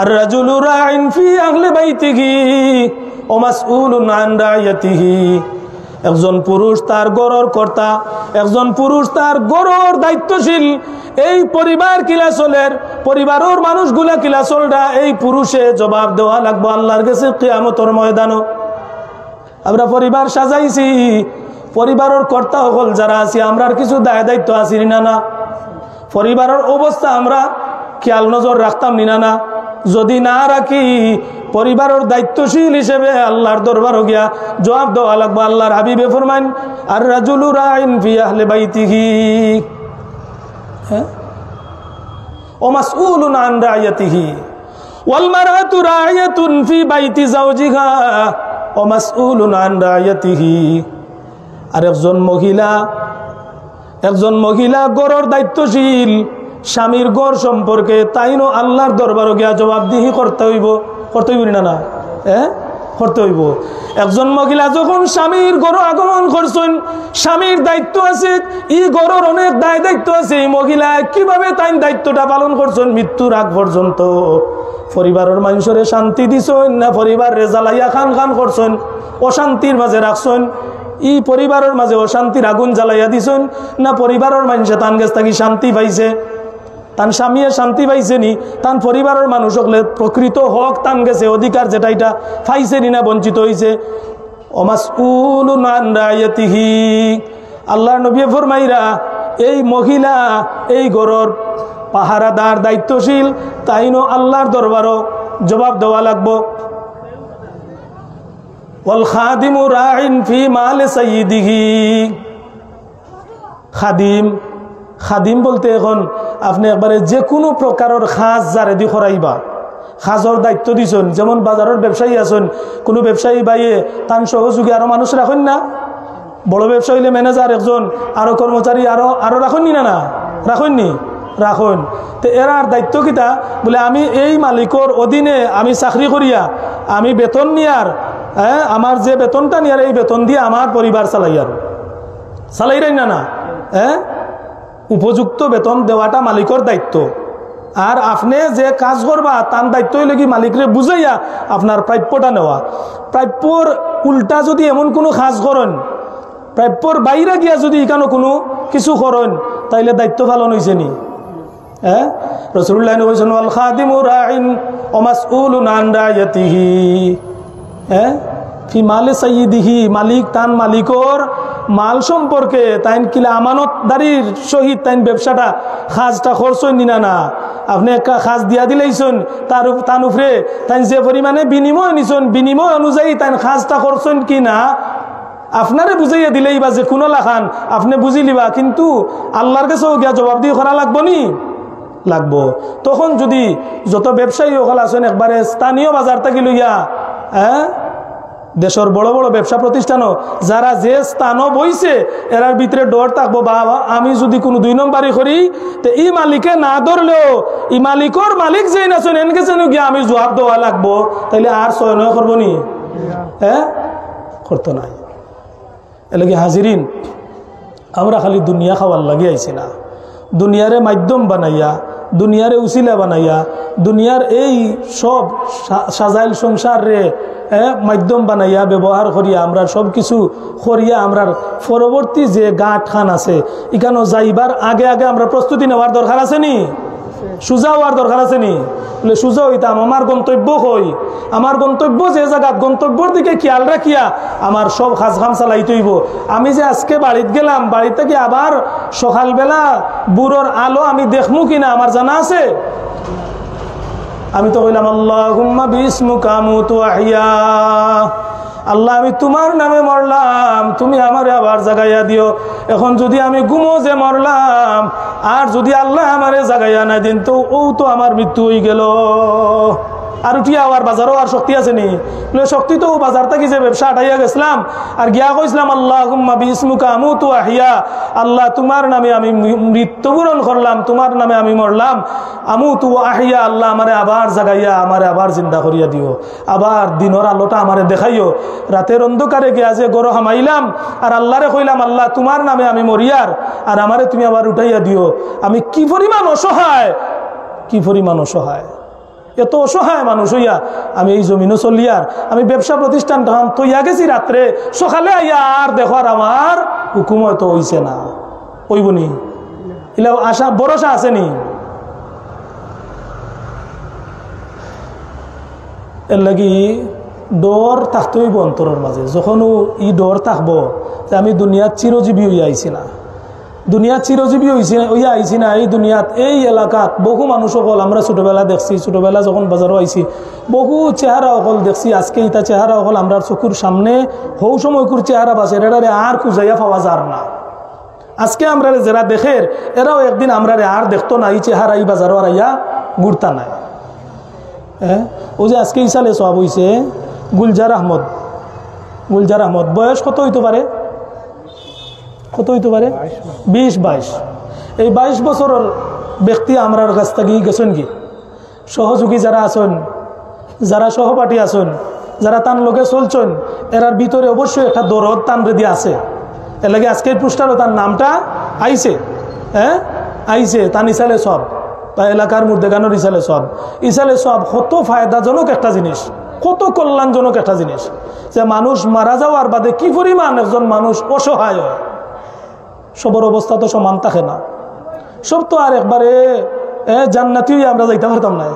আর রাজুলু রাইন ফি আহলি বাইতিহি ওয়া মাসউলুন আন রাইয়াতিহি। একজন পুরুষ তার গরর কর্তা, একজন পুরুষ তার গরর দায়িত্বশীল। এই পরিবার কিলা চলের, পরিবারের মানুষগুলা কিলা চলরা, এই পুরুষে জবাব দেওয়া লাগবো আল্লাহর কাছে কিয়ামতের ময়দানও। আমরা পরিবার সাজাইছি, পরিবারের কর্তা সকল যারা আছি, আমরার কিছু দায় দায়িত্ব আছি না না? পরিবারের অবস্থা আমরা খেয়াল নজর রাখতাম না না? যদি না রাখি, পরিবারের দায়িত্বশীল হিসেবে আল্লাহর দরবারে গিয়া জবাব দেওয়া লাগবে। আল্লাহর হাবিবে ফরমান, আর রাজুলু রাইন ফি আহলি বাইতিহি ওয়া মাসউলুন আন রাইয়াতিহি ওয়াল মারআতু রাইয়াতুন ফি বাইতি যাওজিহা ওয়া মাসউলুন আন রাইয়াতিহি। আর একজন মহিলা গড়র দায়িত্বশীল, স্বামীর গড় সম্পর্কে তাইনো আল্লাহর দরবারে গিয়া জবাবদিহি করতে হইব না না? হ্যাঁ, করতে হইব। একজন মহিলা যখন স্বামীর গড় আগমন করছেন, স্বামীর দায়িত্ব আছে, ই গড়র অনেক দায় দায়িত্ব আছে। এই মহিলা কিভাবে তাই দায়িত্বটা পালন করছেন মৃত্যুর আগ পর্যন্ত? পরিবারের মানুষের শান্তি দিছেন না পরিবারে জ্বালাইয়া খান খান করছেন, অশান্তির মাঝে রাখছেন? ই পরিবারের মাঝে অশান্তির আগুন জ্বালাইয়া দিছেন না পরিবারের মানুষে তান গেছ থাকি শান্তি পাইছে? তান স্বামীয়ে শান্তি পাইছে নি? তান পরিবারের মানুষ হলে প্রকৃত হক তান গেছে, অধিকার যেটা এটা পাইছে নি না বঞ্চিত হয়েছে? ওমাসউলুন আন রাইয়াতিহি। আল্লাহর নবী ফরমাইরা, এই মহিলা এই ঘরের পাহারাদার দায়িত্বশীল, তাইনো আল্লাহর দরবারও জবাব দেওয়া লাগবো। ওয়াল খাদিমু রাইন ফি মাল সাইয়্যিদিহি। খাদিম বলতে এখন আপনি একবারে যে কোনো প্রকারের খাজ যারে দি করাইবা, খাজর দায়িত্ব দিছেন। যেমন বাজারের ব্যবসায়ী আছেন, কোনো ব্যবসায়ী বাইয়ে তান সহযোগী আরো মানুষ রাখেন না? বড় ব্যবসা হইলে ম্যানেজার একজন, আরো কর্মচারী আরো রাখেননি না? রাখেননি? রাখেন। তো এরার দায়িত্ব কিতা? বলে আমি এই মালিকর অধীনে আমি চাকরি করিয়া আমি বেতন নিয়ার, হ্যাঁ, আমার যে বেতনটা নিয়ার এই বেতন দিয়ে আমার পরিবার চালাইরাই না? হ্যাঁ, উপযুক্ত বেতন দেওয়াটা মালিকর দায়িত্ব। আর আপনি যে কাজ করবা তার দায়িত্ব হইলে কি মালিকরে বুঝাইয়া আপনার প্রাপ্যটা নেওয়া। প্রাপ্যর উল্টা যদি এমন কোনো কাজ করেন, প্রাপ্যর বাইরে গিয়া যদি এখানে কোনো কিছু করেন, তাইলে দায়িত্ব পালন হয়েছে নি? হ্যাঁ, রাসূলুল্লাহ বলেছেন, ওয়াল খাদিমু রাইন ওয়া মাসউলুন আন রাইয়াতিহি। হ্যাঁ, ফি মালে সাইয়্যিদিহি। মালিক তান মালিকর মাল সম্পর্কে তাইন কিলা আমানতদারির সহিত তাইন ব্যবসাটা খাজটা করছেন না? আপনি একটা খাজ দিয়া দিলেইছেন, তার উপরে তাইন যে পরিমাণে বিনিময় নিছেন, বিনিময় অনুযায়ী তাইন খাজটা করছেন কি না আপনারে বুঝাইয়া দিলেই বা যে কোনো লাখান আপনি বুঝি লিবা, কিন্তু আল্লাহর কাছেও গিয়া জবাব দিয়ে করা লাগবো নি? লাগবো। তখন যদি যত ব্যবসায়ী ওখানে আছেন একবারে স্থানীয় বাজার থেকে লইয়া, হ্যাঁ, দেশের বড় বড় ব্যবসা প্রতিষ্ঠানও যারা যে স্থানও বইছে এরার ভিতরে ডর থাকবো, বাবা আমি যদি কোনো 2 নম্বরই করি তো এই মালিকে না ধরলেও এই মালিকর মালিক যে আছেন এনকে যেন গিয়ে আমি জবাব দেওয়া লাগবো, তাইলে আর 6 নয় করবো নি? হ্যাঁ, করতো নাই। এলাকি হাজিরিন, আমরা খালি দুনিয়া খাওয়ার লাগে আইছি না, দুনিয়ারে মাধ্যম বানাইয়া দুনিয়ারে উসিলা বানাইয়া দুনিয়ার এই সব সাজাইল সংসার রে মাধ্যম বানাইয়া ব্যবহার করিয়া আমরা সব কিছু করিয়া আমরা পরবর্তী যে গাঁট খান আছে এখানে যাইবার আগে আগে আমরা প্রস্তুতি নেওয়ার দরকার আছে নি সোজা হওয়ার দরকার আছে নি বলে সোজা হইতাম আমার গন্তব্য হই আমার গন্তব্য যে জায়গা গন্তব্যর দিকে খেয়াল রাখিয়া আমার সব কাজ কাম চালাইতে হইব আমি যে আজকে বাড়িতে গেলাম বাড়ি থেকে আবার সকালবেলা বুড়োর আলো আমি দেখমু কিনা আমার জানা আছে আমি তো কইলাম আল্লাহুম্মা বিসমুকা আমুতু ওয়া আহইয়া আল্লাহ আমি তোমার নামে মরলাম তুমি আমারে আবার জাগাইয়া দিও এখন যদি আমি ঘুমো যে মরলাম আর যদি আল্লাহ আমারে জাগাইয়া না দিন তো ও তো আমার মৃত্যু হয়ে গেল আর উঠিয়া আর বাজারও আর শক্তি আছে নি শক্তি তো বাজার থেকে যে ব্যবসা আটাইয়া গেছিলাম আর গিয়া কইছিলাম আল্লাহুম্মা বিসমুকা আমুতু ওয়া আহইয়া আল্লাহ তোমার নামে আমি মৃত্যুবরণ করলাম তোমার নামে আমি মরলাম আমুতু ওয়া আহইয়া আল্লাহ আমারে আবার জাগাইয়া আমারে আবার জিন্দা করিয়া দিও আবার দিনের আলোটা আমারে দেখাইও রাতের অন্ধকারে গিয়া যে গরো হামাইলাম আর আল্লাহরে কইলাম আল্লাহ তোমার নামে আমি মরিয়ার আর আমারে তুমি আবার উঠাইয়া দিও আমি কি পরিমাণ অসহায় কি পরিমাণ অসহায় এত অসহায় মানুষ হইয়া আমি এই জমিনও চলিয়ার আমি ব্যবসা প্রতিষ্ঠান তৈয়া গেছি রাত্রে সকালে আইয়া আর দেখো আর আমার হুকুম হয়তো হইছে না ওইবনি এলা আশা ভরসা আসেনি এর লাগি ডর থাকতে হইব অন্তরের মাঝে যখনও ই ডর থাকবো যে আমি দুনিয়াত চিরজীবী হইয়া আইছি না দুনিয়াত চিরজীবী হইয়া আইছি না এই দুনিয়াত এই এলাকাত বহু মানুষ সকল আমরা ছোটবেলা দেখছি ছোটবেলা যখন বাজারও আইছি বহু চেহারা অকল দেখছি আজকে ইটা চেহারা অকল আমরা চকুর সামনে হৌ সময়কুর চেহারা বাসে এটারে আর খুঁজাইয়া পাওয়া যার না আজকে আমরা যারা দেখের এরাও একদিন আমরা আর দেখতো না এই চেহারা এই বাজারও আর আইয়া ঘুরতা নাই হ্যাঁ ও যে আজকে ইসালে সব হইছে গুলজার আহমদ বয়স কত হইতে পারে কত হইতে পারে 20-22 এই 22 বছরের ব্যক্তি আমরার কাছ থেকে গেছেন কি সহযোগী যারা আছেন যারা সহপাঠী আছেন যারা তার লোকে চলছেন এরার ভিতরে অবশ্যই একটা দরদ তান রেদি আছে এর লাগে আজকের পুস্টারও তার নামটা আইছে হ্যাঁ আইছে তান ইসালে সব বা এলাকার মধ্যে গানোর ইসালে সব কত ফায়দাজনক একটা জিনিস কত কল্যাণজনক একটা জিনিস যে মানুষ মারা যাওয়ার বাদে কি পরিমাণ একজন মানুষ অসহায় হয় সবর অবস্থা তো সমান থাকে না সব তো আর একবারে জান্নাতীয় আমরা যাইতে পারতাম না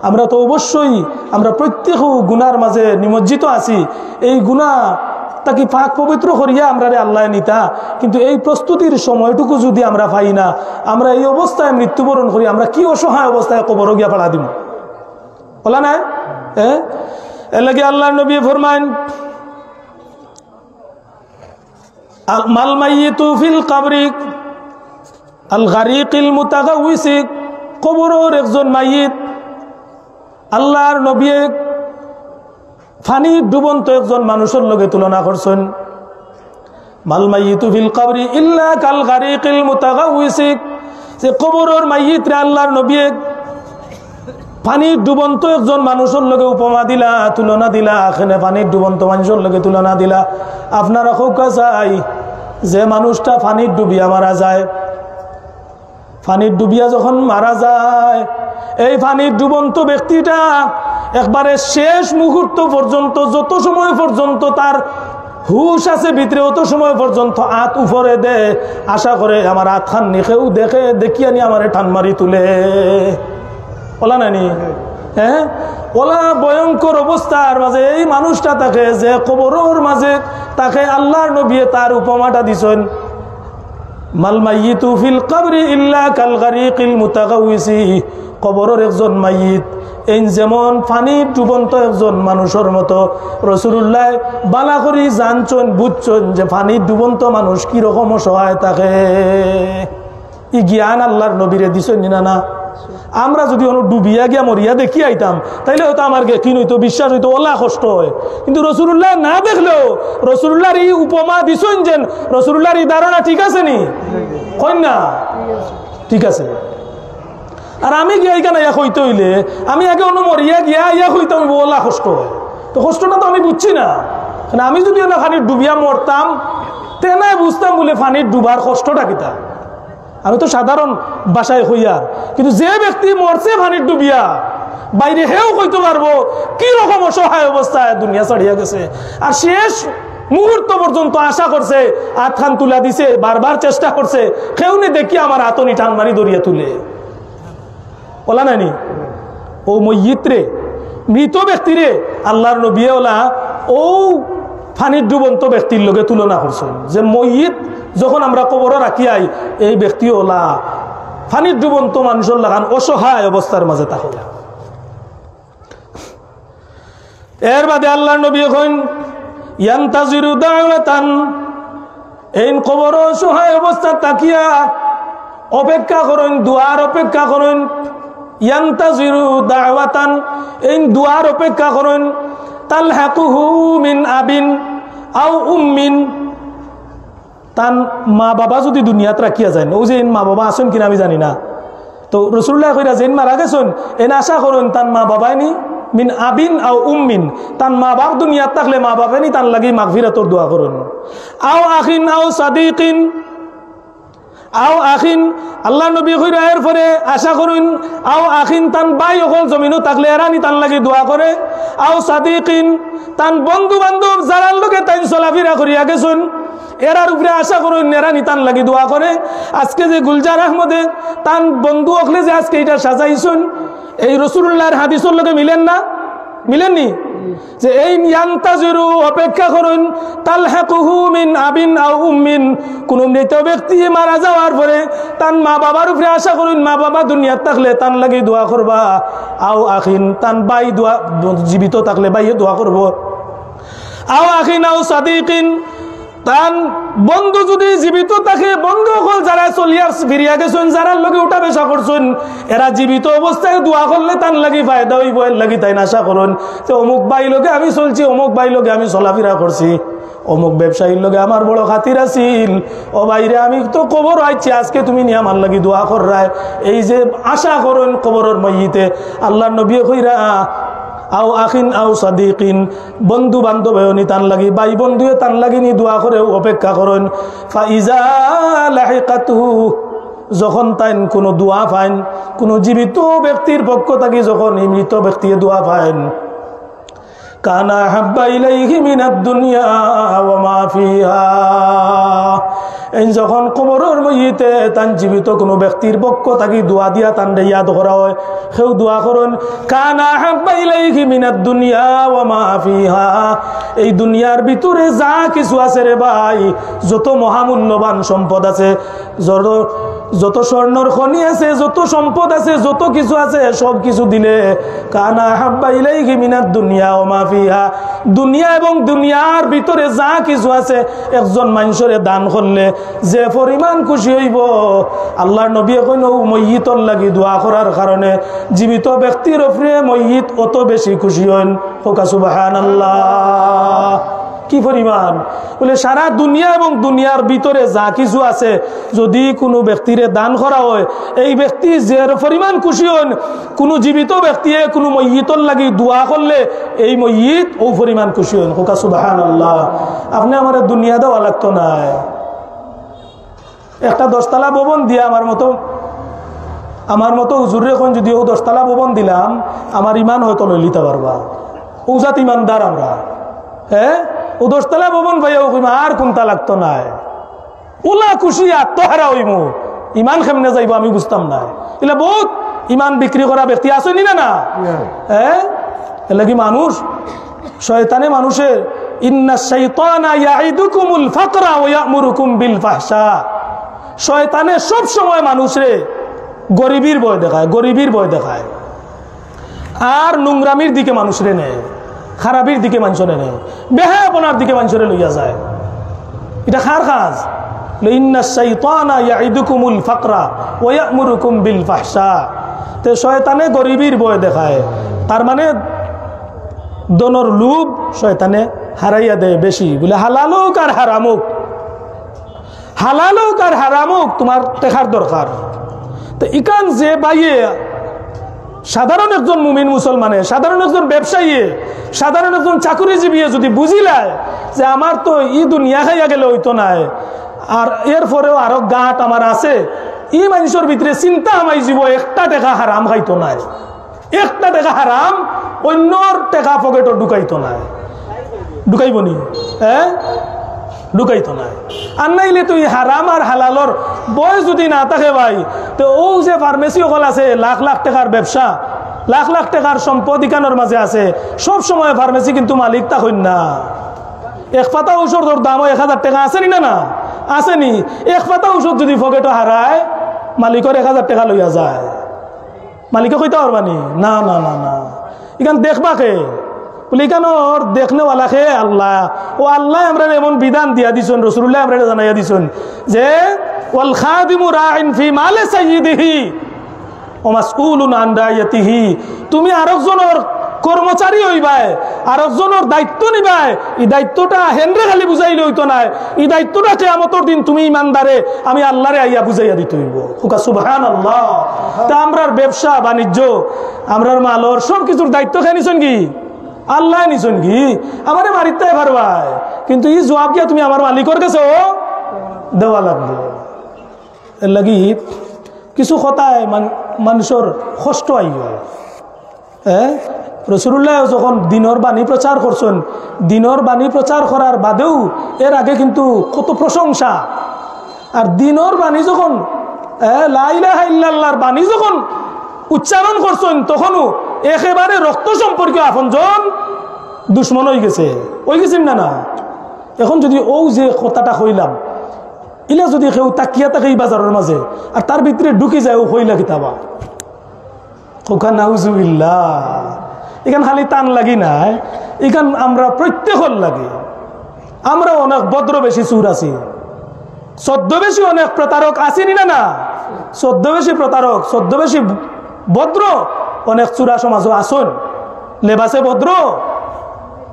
আমরা তো অবশ্যই আমরা প্রত্যেক গুনার মাঝে নিমজ্জিত আছি এই গুনাহ তাকে পাক পবিত্র করিয়া আমরা আল্লাহ নিতা কিন্তু এই প্রস্তুতির সময়টুকু যদি আমরা পাই না আমরা এই অবস্থায় মৃত্যুবরণ করি আমরা কি অসহায় অবস্থায় কবর গিয়া পাড়া দিব বলা না এর লাগে আল্লাহর নবী ফরমান মাল মাইয়িতু ফিল কবরি আল গারিকিল মুতাগাউসি কবরের একজন মাইয়িত আল্লাহর নবী ফানি ডুবন্ত একজন মানুষের লগে তুলনা করছেন মাল মাইয়িতু ফিল কবরি ইল্লা কাল গারিকিল মুতাগাউসি যে কবরের মাইয়িত রে আল্লাহর নবী পানির ডুবন্ত একজন মানুষের লগে উপমা দিলা তুলনা দিলা এখানে পানির ডুবন্ত মানুষের লগে তুলনা দিলা আপনারা খোকা চাই যে মানুষটা পানির ডুবিয়া মারা যায় পানির ডুবিয়া যখন মারা যায় এই পানির ডুবন্ত ব্যক্তিটা একবারে শেষ মুহূর্ত পর্যন্ত যত সময় পর্যন্ত তার হুশ আছে ভিতরে অত সময় পর্যন্ত হাত উপরে দে আশা করে আমার হাত খান নিখেও দেখে দেখিয়া নি আমার টান মারি তুলে ওলা নানি হ্যাঁ ওলা ভয়ঙ্কর অবস্থার মাঝে এই মানুষটা তাকে যে কবরের মাঝে তাকে আল্লাহর নবী তার উপমাটা দিছেন মাল মাইয়িতু ফিল কবরি ইল্লা কাল গারিকিল মুতাগাউসি কবরের একজন মাইয়িত এই যেমন পানির ডুবন্ত একজন মানুষের মতো রাসূলুল্লাহ বালা করি জানছেন বুঝছেন যে পানির ডুবন্ত মানুষ কি রকম অসহায় থাকে এই জ্ঞান আল্লাহর নবীরে দিছেন না না আমরা যদি ডুবিয়া গিয়া মরিয়া দেখি আইতাম তাইলে হয়তো আমার কি হইতো বিশ্বাস হইতো ওলা কষ্ট হয় কিন্তু রাসূলুল্লাহ না দেখলেও রাসূলুল্লাহর এই উপমা দিছেন যে রাসূলুল্লাহর এই ধারণা ঠিক আছে নি কই না ঠিক আছে আর আমি গিয়া এখানে ইয়া হইতে হইলে আমি আগে মরিয়া গিয়া ইয়া হইতাম ওলা কষ্ট হয় তো কষ্টটা তো আমি বুঝছি না আমি যদি পানির ডুবিয়া মরতাম তেনাই বুঝতাম বলে পানির ডুবার কষ্টটা কিতা আমি তো সাধারণ ভাষায় হইয়ার, কিন্তু যে ব্যক্তি মরছে পানির ডুবিয়া বাইরে হেও কইতে পারবো কি রকম অসহায় অবস্থায় দুনিয়া ছাড়িয়া গেছে। আর শেষ মুহূর্ত পর্যন্ত আশা করছে, হাত খান তুলা দিছে, বারবার চেষ্টা করছে, কেউ নি দেখি আমার হাতনি টান মারি দরিয়া তুলে ওলা নানি। ও মইয়িত রে, মৃত ব্যক্তিরে আল্লাহর নবী ওলা ও পানির ডুবন্ত ব্যক্তির লগে তুলনা করছেন, যে মইয়িত যখন আমরা কবরে রাখি আই এই ব্যক্তি ওলা পানির ডুবন্ত মানুষের লাগান অসহায় অবস্থার মাঝে তাহলে। এর বাদে আল্লাহর নবী এখন ইয়ান্তাজিরু দাওয়াতান, এই কবর অসহায় অবস্থা তাকিয়া অপেক্ষা করেন, দুয়ার অপেক্ষা করেন। ইয়ান্তাজিরু দাওয়াতান, এই দুয়ার অপেক্ষা করেন। তালহাকুহু মিন আবিন আও উম্মিন, তান মা বাবা যদি দুনিয়াত রাখিয়া যায়, ও যে মা বাবা আসেন কিনা আমি জানি না, তো রাসূলুল্লাহ কইরা যেন মারা গেছেন এন আশা করেন তান মা বাবাই নি মিন আবিন আও উম্মিন, তান মা বাপ দুনিয়াত থাকলে মা বাপে নি তান লাগি মাগফিরাতর দোয়া করুন। আও আখিন আও সাদিকিন, আও আখিন আল্লাহ নবী কইরা এর পরে আশা করুন আও আখিন তান ভাই অকল জমিনও থাকলে এরানি তান লাগি দোয়া করে। আও সাদিকিন তান বন্ধু বান্ধব যারা লোকে তাই চলাফেরা করিয়া গেছেন এরার উপরে আশা করুন এরানি তান লাগি দোয়া করে। আজকে যে গুলজার আহমদে তান বন্ধু অকলে যে আজকে এটা সাজাইছেন, এই রাসূলুল্লাহর হাদিসের লগে মিলেন না, মিলেননি? যে এই ইয়ান্তাজিরু অপেক্ষা করুন, তালহাকুহু মিন আবিন আও উম্মিন, কোন মৃত ব্যক্তি মারা যাওয়ার পরে তান মা বাবার উপরে আশা করুন, মা বাবা দুনিয়াত থাকলে তান লাগি দোয়া করবা। আও আখিন তান ভাই দোয়া জীবিত থাকলে ভাইয়ে দোয়া করবো। আও আখিন আও সাদিকিন তান বন্ধু যদি জীবিত থাকে, বন্ধু সকল যারা চলিয়া ফিরিয়া গেছেন, যারা লগে উঠা বেশা করছেন, এরা জীবিত অবস্থায় দোয়া করলে তান লাগি ফায়দা হইব, এর লাগি তাই আশা করুন যে অমুক ভাই লগে আমি চলছি, অমুক ভাই লগে আমি চলাফেরা করছি, অমুক ব্যবসায়ীর লগে আমার বড় খাতির আছিল, ও বাইরে আমি তো কবর আইছি, আজকে তুমি নিয়ে আমার লাগি দোয়া কররায়, এই যে আশা করুন কবরের মইতে। আল্লাহর নবী কইরা আও আখিন আও সাদিকিন, বন্ধু বান্ধব নি তান লাগি, ভাই বন্ধুয়ে তান লাগি নি দোয়া করে অপেক্ষা করেন। ফাইজা লাহিকাতুহু, যখন তাইন কোনো দোয়া পাইন, কোনো জীবিত ব্যক্তির পক্ষ থাকি যখন মৃত ব্যক্তি দোয়া পাইন, কানা হাব্বা ইলাইহি মিনাদ দুনিয়া ওয়া মা ফিহা, এই যখন কবরের মইতে তান জীবিত কোনো ব্যক্তির পক্ষ থাকি দোয়া দিয়া তান ইয়াদ করা হয়, সেও দোয়া করুন কানা হাব্বা ইলাইহি মিনাদ দুনিয়া ওয়া মা ফিহা, এই দুনিয়ার ভিতরে যা কিছু আছে রে ভাই, যত মহামূল্যবান সম্পদ আছে, যত স্বর্ণর খনি আছে, যত সম্পদ আছে, যত কিছু আছে, সব কিছু দিলে কানা হাব্বা ইলাইহি মিনাদ দুনিয়া ওয়া মা ফিহা, দুনিয়া এবং দুনিয়ার ভিতরে যা কিছু আছে একজন মানুষের দান করলে যে পরিমাণ খুশি হইব, আল্লাহর নবী কইন মইয়িতর লাগি দোয়া করার কারণে জীবিত ব্যক্তির উপরে মইয়িত অত বেশি খুশি হন। হোকা সুবহানাল্লাহ, কি পরিমাণ বলে সারা দুনিয়া এবং দুনিয়ার ভিতরে যা কিছু আছে যদি কোনো ব্যক্তিরে দান করা হয়, এই ব্যক্তি যে পরিমাণ খুশি হন, কোনো জীবিত ব্যক্তি কোনো মইয়িতর লাগি দোয়া করলে এই মইয়িত ও পরিমাণ খুশি হন। হোকা সুবহানাল্লাহ। আপনি আমার দুনিয়া দেওয়া লাগতো না, একটা 10তলা ভবন দিয়ে আমার মতো হুজুরে এখন যদি ও 10তলা ভবন দিলাম, আমার ইমান হয়তো লই লিতে পারবা, ও জাত ইমানদার আমরা, হ্যাঁ ও 10তলা ভবন ভাইয়া আর কোনটা লাগতো না, ওলা খুশি আত্মহারা হইমু, ইমান কেমনে যাইব আমি বুঝতাম না। এলে বহুত ইমান বিক্রি করা ব্যক্তি আছে নি না, হ্যাঁ এলে কি মানুষ শয়তানে মানুষের ইন্না শাইতানা ইয়াইদুকুমুল ফাকরা ওয়া ইয়ামুরুকুম বিল ফাহশা, শয়তানে সব সময় মানুষরে গরিবীর ভয় দেখায়, গরিবীর ভয় দেখায়, আর নোংরামির দিকে মানুষরে নেয়, খারাপির দিকে মানুষরে নেয়, বেহায়াপনার দিকে মানুষরে লইয়া যায়। এটা খার কাজ, ইন্না শাইতানা ইয়াইদুকুমুল ফাকরা ওয়া ইয়ামুরুকুম বিল ফাহশা, তে শয়তানে গরিবীর ভয় দেখায়, তার মানে দনর লোভ শয়তানে হারাইয়া দেয় বেশি, বলে হালালুক আর হারামুক, হালালুক আর হারামুক তোমার দেখার দরকার। তো ইকান যে বাইয়ে সাধারণ একজন মুমিন মুসলমানে, সাধারণ একজন ব্যবসায়ী, সাধারণ একজন চাকুরিজীবী যদি বুঝিলায় যে আমার তো ই দুনিয়া খাইয়া গেলে হইতো নাই, আর এরপরেও আরো গাঁট আমার আছে, ই মানুষের ভিতরে চিন্তা আমাই যাব একটা টাকা হারাম খাইতো নাই, একটা টাকা হারাম অন্যর টাকা পকেটও ঢুকাইতো নাই, ঢুকাইব নি? হ্যাঁ, ঢুকাইতো নাই। আর নাইলে তুই হারাম আর হালালর বয়স যদি না থাকে ভাই, তো ও যে ফার্মেসি সকল আছে লাখ লাখ টাকার ব্যবসা, লাখ লাখ টাকার সম্পদ ইকানোর মাঝে আছে, সব সময় ফার্মেসি কিন্তু মালিক তা হইন না। এক পাতা ঔষধের দাম 1000 টাকা আসেনি না? না আসেনি? এক পাতা ঔষধ যদি পকেটও হারায় মালিকের 1000 টাকা লইয়া যায়, মালিকে কইতে পারবানি? না না না না, এখান দেখবাকে বলে এখানোর দেখনেওয়ালা খে আল্লাহ। ও আল্লাহ আমরা এমন বিধান দিয়া দিছেন, রাসূলুল্লাহ আমরা জানাইয়া দিছেন যে ওয়াল খাদিমু রাইন ফি মালি সাইয়্যিদিহি ওয়া মাসউলুন আন রাইয়াতিহি। তুমি আরেকজনের কর্মচারী হইবাই, আরেকজনের দায়িত্ব নিবাই, এই দায়িত্বটা হেনরে খালি বুঝাইলে হইতো না, এই দায়িত্বটা কিয়ামতের দিন তুমি ইমানদারে আমি আল্লাহরে আইয়া বুঝাইয়া দিতে হইব। সুবহানাল্লাহ। তা আমরার ব্যবসা বাণিজ্য, আমরার মালর সব কিছুর দায়িত্ব কে নিছেন কি? আল্লাহ নিছেন কি? আমারে বাড়িতে পারবাই, কিন্তু এই জবাব কি তুমি আমার মালিকের কাছে দেওয়া লাগবে। এর লাগি কিছু কথায় মানুষের কষ্ট আই হয়। হ্যাঁ, রাসূলুল্লাহ যখন দিনের বাণী প্রচার করছেন, দিনের বাণী প্রচার করার বাদেও এর আগে কিন্তু কত প্রশংসা। আর দিনের বাণী যখন লা ইলাহা ইল্লাল্লাহর বাণী যখন উচ্চারণ করছেন, তখনও একেবারে রক্ত সম্পর্কীয় আপনজন দুশ্মন হয়ে গেছে, ওই গেছেন না? না, এখন যদি ও যে কথাটা কইলাম, ইলা যদি কেউ তাকিয়া থাকে এই বাজারের মাঝে আর তার ভিতরে ঢুকে যায় ও হইলা কিতাবা নাউজুবিল্লাহ, এখান খালি টান লাগি নাই, এখান আমরা প্রত্যেকের লাগে। আমরা অনেক ভদ্র বেশি চুর আছি, ছদ্মবেশী অনেক প্রতারক আসেনি না? না, ছদ্মবেশী প্রতারক, ছদ্মবেশী ভদ্র অনেক চূড়া সমাজও আসন, লেবাসে ভদ্র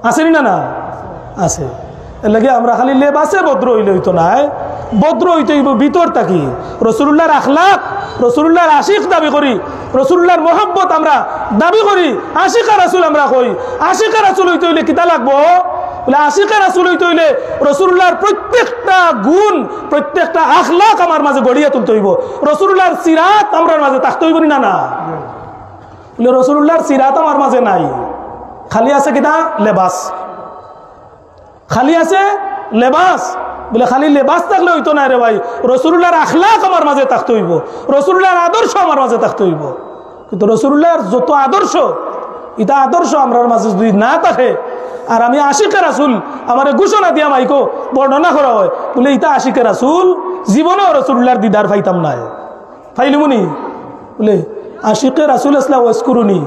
আসেনি না? না আছে। এর লাগে আমরা খালি লেবাসে ভদ্র হইলে হইতো নাই, ভদ্র হইতে হইব ভিতর থাকি। রাসূলুল্লাহর আখলাক, রাসূলুল্লাহর আশিক দাবি করি, রাসূলুল্লাহর মহব্বত আমরা দাবি করি, আশিকা রাসূল আমরা কই। আশিকা রাসূল হইতে হইলে কিতা লাগবো? বলে আশিকা রাসূল হইতে হইলে রাসূলুল্লাহর প্রত্যেকটা গুণ, প্রত্যেকটা আখলাক আমার মাঝে গড়িয়া তুলতে হইব। রাসূলুল্লাহর সিরাত আমরার মাঝে থাকতে হইব না? না, বলে রাসূলুল্লাহর সিরাত আমার মাঝে নাই, খালি আছে কিতা? লেবাস, খালি আছে লেবাস। বলে খালি লেবাস থাকলে হইতো না রে ভাই, রাসূলুল্লাহর আখলাক আমার মাঝে থাকতে হইব, রাসূলুল্লাহর আদর্শ আমার মাঝে থাকতে হইব। কিন্তু রাসূলুল্লাহর যত আদর্শ, এটা আদর্শ আমরার মাঝে যদি না থাকে, আর আমি আশিকে রাসূল আমার ঘোষণা দিয়া মাইকো বর্ণনা করা হয়, বলে এটা আশিকে রাসূল, জীবনেও রাসূলুল্লাহর দিদার পাইতাম না, পাইলিমুনি? বলে আশিকে রাসূল আসলা ওয়াসকুরুনি।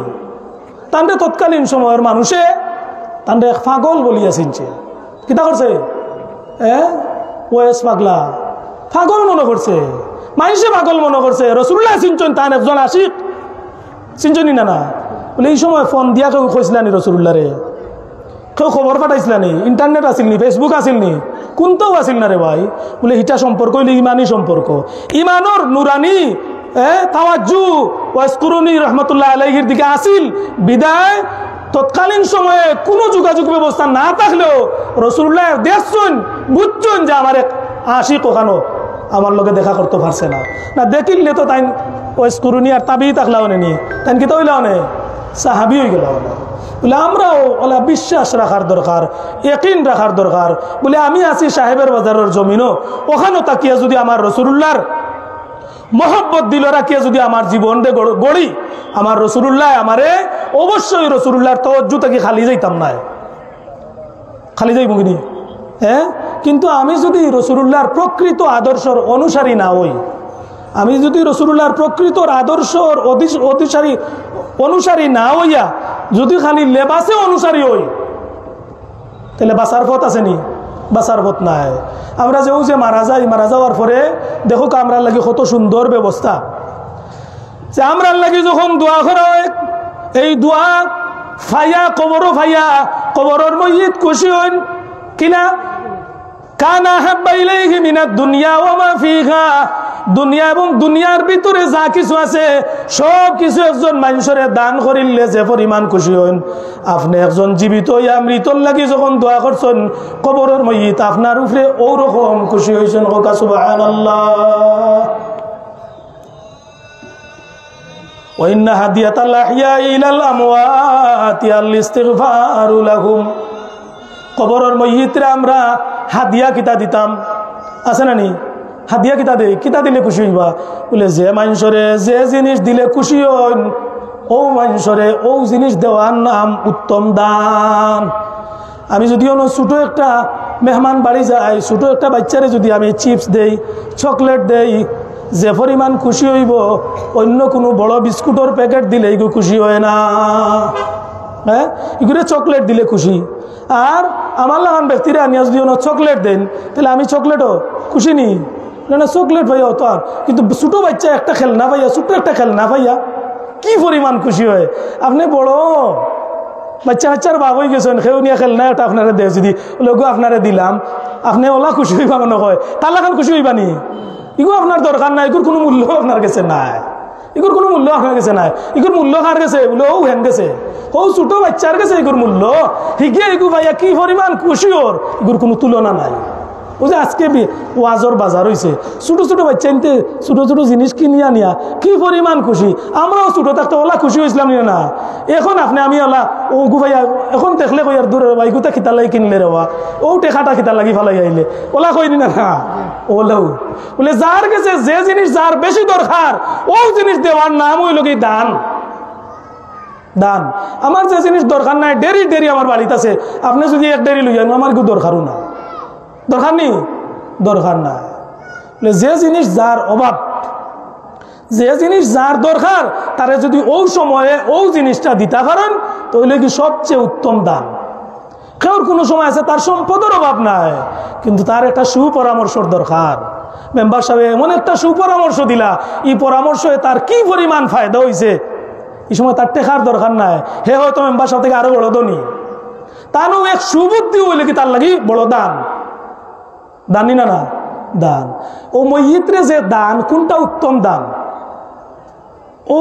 তান্ডে তৎকালীন সময়ের মানুষে তান্ডে এক পাগল বলিয়া চিনছে। কিতা করছে? ওয়েস পাগলা, পাগল মনে করছে, মানুষে পাগল মনে করছে। রাসূলুল্লাহ চিনছেন তান একজন আশিক, চিনছনি না? না, বলে এই সময় ফোন দিয়া কেউ কইছিলানি রাসূলুল্লাহরে? কেউ খবর পাঠাইছিলানি? ইন্টারনেট আসিল নি? ফেসবুক আসিল নি? কোনটাও আসিল না রে ভাই। বলে হিটা সম্পর্ক হইলে ইমানি সম্পর্ক, ইমানোর নুরানি তাওয়াজ্জু ওয়াসকুরুনি রাহমাতুল্লাহ আলাইহির দিকে আসিল বিদায়। তৎকালীন সময়ে কোনো যোগাযোগ ব্যবস্থা না থাকলেও রাসূলুল্লাহ দেখছেন, বুঝছেন যে আমার এক আশিক ওখানো আমার লোকে দেখা করতে পারছে না, না দেখিলে তো তাই ওয়াসকুরুনি আর তাবি থাকলাও নি, তাই কি তো হইলাও নে সাহাবি হয়ে গেল। বলে আমরাও ওলা বিশ্বাস রাখার দরকার, ইয়াকিন রাখার দরকার। বলে আমি আছি সাহেবের বাজারের জমিনও, ওখানেও তাকিয়া যদি আমার রাসূলুল্লাহর মহব্বত দিল রাখিয়া যদি আমার জীবনটা গড়ি, আমার রাসূলুল্লাহ আমারে অবশ্যই রাসূলুল্লাহর তাওয়াজ্জু থেকে খালি যাইতাম না, খালি যাইব কিনি? হ্যাঁ, কিন্তু আমি যদি রাসূলুল্লাহর প্রকৃত আদর্শর অনুসারী না হই, আমি যদি রাসূলুল্লাহর প্রকৃত আদর্শর অনুসারী না হইয়া যদি খালি লেবাসে অনুসারী হই, তাহলে বাঁচার পথ আছে নি? বাঁচার পথ নাই। আমরা যে মারা যাই, মারা যাওয়ার পরে দেখো আমরার লাগি কত সুন্দর ব্যবস্থা, যে আমরার লাগি যখন দোয়া করা হয়, এই দোয়া ফাইয়া কবরও ফাইয়া, কবরের মইয়িত খুশি হন কিনা? কানা হাব্বা ইলাইহি মিনাদ দুনিয়া ওয়া মা ফিহা, দুনিয়া এবং দুনিয়ার ভিতরে যা কিছু আছে সব কিছু একজন মানুষের দান করিলে যে পরিমাণ খুশি হন, আপনি একজন জীবিত ইয়া মৃতর লাগি যখন দোয়া করছেন কবরের মইয়িত আপনার উপরে ওরকম খুশি হয়েছেন। সুবহানাল্লাহ। ওয়া ইন্না হাদিয়াতাল আহইয়াই ইলাল আমওয়াতি আল ইস্তিগফারু লাহুম। কবরের মইয়িতরে আমরা হাদিয়া কিতা দিতাম, আছে না নি? হাদিয়া কিতা দেই, কিতা দিলে খুশি হইবা? বলে যে মানুষরে যে জিনিস দিলে খুশি হন ও মানুষরে ও জিনিস দেওয়ার নাম উত্তম দান। আমি যদি কোনো ছোটো একটা মেহমান বাড়ি যাই, ছোটো একটা বাচ্চারে যদি আমি চিপস দেই, চকলেট দেই, যে পরিমাণ খুশি হইব অন্য কোনো বড় বিস্কুটের প্যাকেট দিলে এগুলো খুশি হয় না। হ্যাঁ, এগুলো চকলেট দিলে খুশি। আর আমার লাগান ব্যক্তিরা আনিয়া যদি কোনো চকলেট দেন তাহলে আমি চকলেটও খুশি নি না, চকলেট ভাইয়া তো। আর কিন্তু ছোটো বাচ্চা একটা খেলনা ভাইয়া, ছোট্ট একটা খেলনা ভাইয়া কি পরিমাণ খুশি হয়। আপনি বড় বাচ্চার বাপ হয়ে গেছেন, সেও নিয়ে খেলনা একটা আপনারা দেয় যদি লোক আপনারা দিলাম, আপনি ওলা খুশি হইবা মনে হয়, তার লাগান খুশি হইবা নি? এগুলো আপনার দরকার নাই, এগুলোর কোনো মূল্য আপনার কাছে নাই, এগুলোর কোনো মূল্য আপনার কাছে নাই। এগুলোর মূল্য কার গেছে? বলে ও হেন গেছে, ও ছোট বাচ্চার গেছে এগুলোর মূল্য। হিগিয়ে এগু ভাইয়া কি পরিমাণ খুশি ওর, এগুলোর কোনো তুলনা নাই। ও যে আজকে ওয়াজর বাজার হয়েছে, ছোটো ছোটো বাচ্চা নিতে ছোটো ছোটো জিনিস কিনিয়া নিয়া কি পরিমাণ খুশি। আমরাও ছোটো থাকতে ওলা খুশি হয়েছিলাম না? এখন আপনি আমি ওলা ও গু ভাইয়া এখন দেখলে কই আর দূরে বাইকুতা খিতা লাগি কিনলে রেবা, ও টেকাটা খিতা লাগি ফালাই আইলে ওলা কই নি না? ওলাও বলে যার কাছে যে জিনিস যার বেশি দরকার ও জিনিস দেওয়ার নাম হইল কি দান। দান। আমার যে জিনিস দরকার নাই, ডেরি ডেরি আমার বাড়িতে আছে, আপনি যদি এক ডেরি লই যান আমার কেউ দরকারও না, দরকার নেই, দরকার নাই। যে জিনিস যার অভাব, যে জিনিস যার দরকার তারে যদি ও সময়ে ও জিনিসটা দিতে পারেন তো হইলে কি সবচেয়ে উত্তম দান। কেউর কোনো সময় আছে তার সম্পদের অভাব নাই, কিন্তু তার একটা সুপরামর্শর দরকার। মেম্বার সাহেব এমন একটা সুপরামর্শ দিলা, এই পরামর্শে তার কি পরিমাণ ফায়দা হয়েছে, এই সময় তার টেকার দরকার নাই, হে হয়তো মেম্বার সাহেব থেকে আরো বড় ধনী। তারও এক সুবুদ্ধি হইলে কি তার লাগি বড় দান। দানি না না দান। ও মইয়িতরে যে দান কোনটা উত্তম দান, ও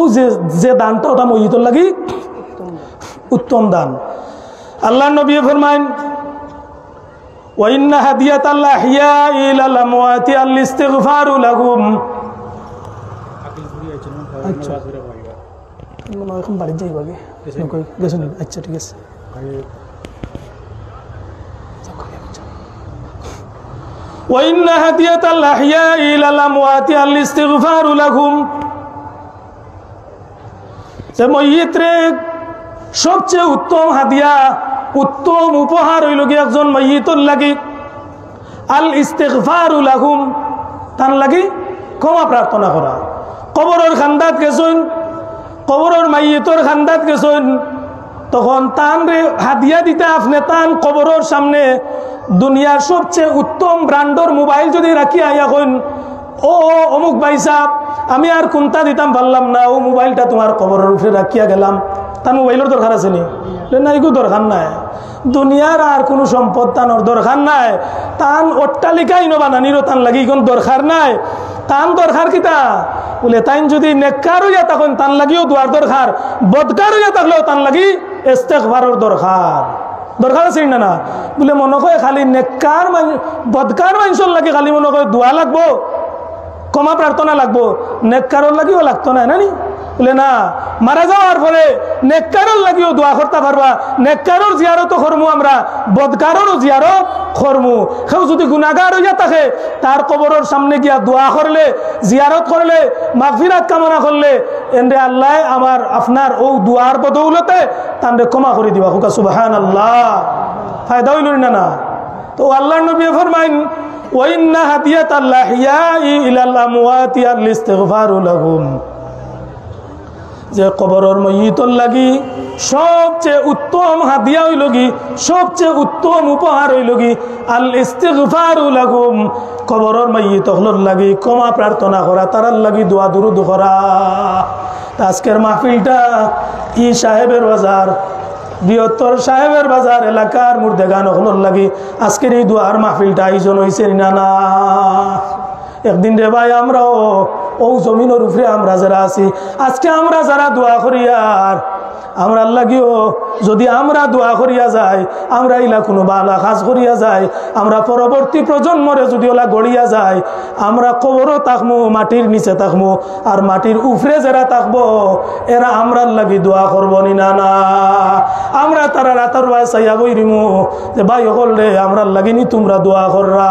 যে দানটা ওটা মইয়িতর লাগি উত্তম দান। আল্লাহ নবী ফরমাইন ওয়া ইন্না হাদিয়াতাল আহইয়াই ইলাল আমওয়াতি আল ইস্তিগফারু লাহুম। আচ্ছা এখন বাড়ি যাইবা গেছেন? আচ্ছা ঠিক আছে। وإن هدية الأحياء إلى الأموات الاستغفار لهم। যে মইয়িতরে সবচেয়ে উত্তম হাদিয়া, উত্তম উপহার হইল কি একজন মইয়িতর লাগি আল ইস্তিগফারু লাহুম, তার লাগি ক্ষমা প্রার্থনা করা। কবরের খান্দাত গেছেন, কবরের মাইয়িতর খান্দাত গেছেন, তখন তান রে হাদিয়া দিতে আপনি তান কবরের সামনে দুনিয়ার সবচেয়ে উত্তম ব্র্যান্ডর মোবাইল যদি রাখি আইয়া কইন ও অমুক ভাই সাহেব আমি আর কোনটা দিতাম পারলাম না, ও মোবাইলটা তোমার কবরের উপরে রাখিয়া গেলাম, তার মোবাইলের দরকার আছে নি? না, এগুলো দরকার নাই। দুনিয়ার আর কোনো সম্পদ তানোর দরকার নাই, তান অট্টালিকা ইনো বানানিরও তান লাগি কোন দরকার নাই। তান দরকার কিতা বলে তাইন যদি নেককার হইয়া তখন তান লাগিও দোয়ার দরকার, বদকার হইয়া থাকলেও তান লাগি ইস্তিগফারের দরকার। দরকার আছে না? না বলে মনে হয় খালি নেককার বদকার মানুষের লাগে খালি মনে হয় দোয়া লাগবো, ক্ষমা প্রার্থনা লাগবো, নেককারর লাগিও লাগতো না নানি? বলে না, মারা যাওয়ার পরে নেককারর লাগিও দোয়া করতে পারবা, নেককারর জিয়ারতও করমু আমরা, বদকাররও জিয়ারত করমু। কেউ যদি গুনাহগার হইয়া থাকে তার কবরের সামনে গিয়া দোয়া করলে, জিয়ারত করলে, মাগফিরাত কামনা করলে এন্ডে আল্লাহ আমার আপনার ও দোয়ার বদৌলতে তান্ডে ক্ষমা করে দিবা। হুকা সুবহানাল্লাহ। ফায়দা হইল না? না। তো আল্লাহর নবী ফরমাইন ওয়া ইন্না হাদিয়াতাল আহইয়াই ইলাল আমওয়াতি আল ইস্তিগফারু লাহুম। যে কবরের মইয়িতর লাগি সবচেয়ে উত্তম হাদিয়া হইল কি, সবচেয়ে উত্তম উপহার হইল কি আল ইস্তিগফারু লাহুম। কবরের মইয়িতর লাগি ক্ষমা প্রার্থনা করা, তারার লাগি দোয়া দুরুদ করা। আজকের মাহফিলটা ই সাহেবের বাজার, বৃহত্তর সাহেবের বাজার এলাকার মুর্দেগান হলোর লাগি আজকের এই দোয়ার মাহফিলটা আয়োজন হয়েছে না? না। একদিন রে ভাই আমরাও ও জমিনের উপরে আমরা যারা আছি আজকে আমরা যারা দোয়া করি আর আমরা লাগিও যদি আমরা দোয়া করিয়া যাই আমরা ইলা কোনো বালা কাজ করিয়া যাই আমরা পরবর্তী প্রজন্মরে যদি ওলা গড়িয়া যায় আমরা কবরও থাকবো মাটির নিচে থাকবো আর মাটির উপরে যারা থাকবো এরা আমরার লাগি দোয়া করবো নি না না আমরা তারা রাতার বাই চাইয়া বইরিমু যে ভাই হলে আমরার লাগিনি তোমরা দোয়া কররা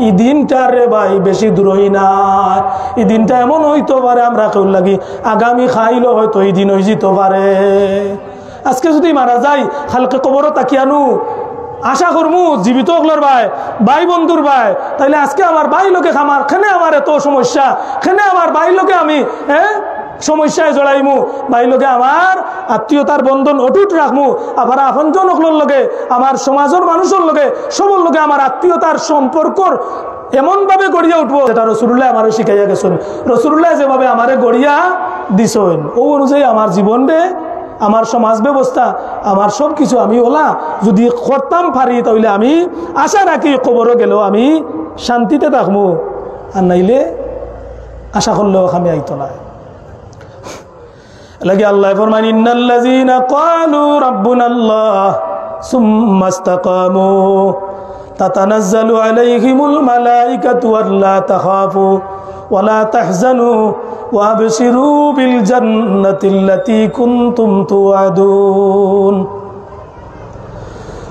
এই দিনটা রে ভাই বেশি দূরই না এই দিনটা এমন হইতে পারে আমরা কেউ লাগি আগামী খাইলেও হয়তো এই দিন হয়ে যেতে পারে আজকে যদি মারা যাই হালকে কবরও তাকিয়ানু আশা করমু জীবিত হকলর ভাই ভাই বন্ধুর ভাই তাইলে আজকে আমার ভাই লোকে খামার খেনে আমার এত সমস্যা খেনে আমার ভাই লোকে আমি সমস্যায় জড়াইমু ভাই লোকে আমার আত্মীয়তার বন্ধন অটুট রাখমু আবার আপনজন হকলর লগে আমার সমাজের মানুষের লগে সবর লগে আমার আত্মীয়তার সম্পর্কর এমনভাবে গড়িয়া উঠবো যেটা রসুল্লাহ আমার শিখাইয়া গেছেন রসুল্লাহ যেভাবে আমারে গড়িয়া দিছেন ও অনুযায়ী আমার জীবন রে আমার সমাজ ব্যবস্থা আমার সব কিছু আমি ওলা যদি করতাম পারি তাহলে আমি আশা রাখি কবরও গেলেও আমি শান্তিতে থাকবো আর নাইলে আশা করলেও আমি আইতো না লাগে আল্লাহ ফরমান ইন্নাল্লাযীনা ক্বালু রাব্বুনাল্লাহ সুম্মা ইসতাকামু তাতানাজ্জালু আলাইহিমুল মালাইকাতু আল্লা তাখাফু ওয়ালা তাহজানু ওয়াবশিরু বিল জান্নাতিল্লাতী কুনতুম তুআদুন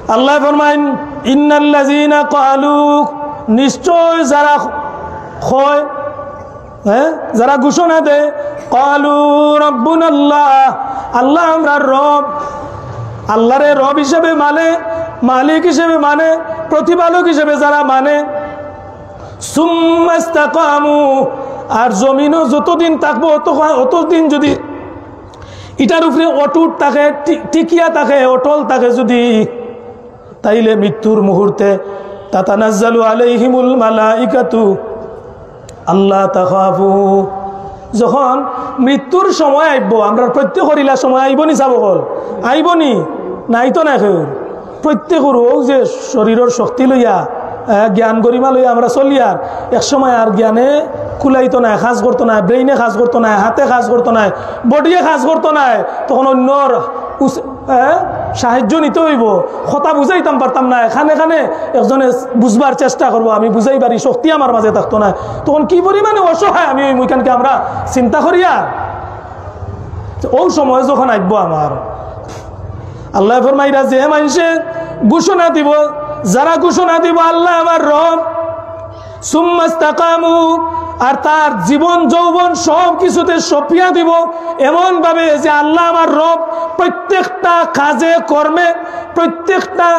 আল্লাহ ফরমান ইন্নাল্লাযীনা ক্বালু নিশ্চয় যারা কয় যারা ঘোষণা দেয় ক্বালু রাব্বুনাল্লাহ আল্লাহ আমরা রব আল্লাহরে রব হিসেবে মানে মালিক হিসেবে মানে প্রতিপালক হিসেবে যারা মানে সুম্মা ইসতাকামু আর জমিনও যতদিন থাকবো অতদিন যদি এটার উপরে অটুট থাকে টিকিয়া থাকে অটল থাকে যদি তাইলে মৃত্যুর মুহূর্তে তাতানাজ্জালু আলাইহিমুল মালাইকাতু আল্লাহ তাখাফু যখন মৃত্যুর সময় আইব আমরা প্রত্যেক করিলা সময় আইবনি চাব হল আইবনি নাই তো না প্রত্যেকর যে শরীরের শক্তি লইয়া জ্ঞান গরিমা লইয়া আমরা চলি আর এক সময় আর জ্ঞানে কুলাইতো নাই কাজ করতো না ব্রেইনে কাজ করতো না হাতে কাজ করতো না বডিয়ে কাজ করতো না তখন অন্যর সাহায্য নিতে হইব কথা বুঝাইতাম পারতাম না এখানে এখানে একজনে বুঝবার চেষ্টা করবো আমি বুঝাই পারি শক্তি আমার মাঝে থাকতো না তখন কি পরিমাণে অসহায় আমি ওই মুখানকে আমরা চিন্তা করি আর ওই সময় যখন আসবো আমার আল্লাহ ফরমাইরা যে মানুষে ঘোষণা দিব যারা ঘোষণা দিব আল্লাহ আমার রব সুম্মা ইসতাকামু আর তার জীবন যৌবন সব কিছুতে সপিয়া দিব এমন ভাবে যে আল্লাহ আমার রব প্রত্যেকটা কাজে কর্মে প্রত্যেকটা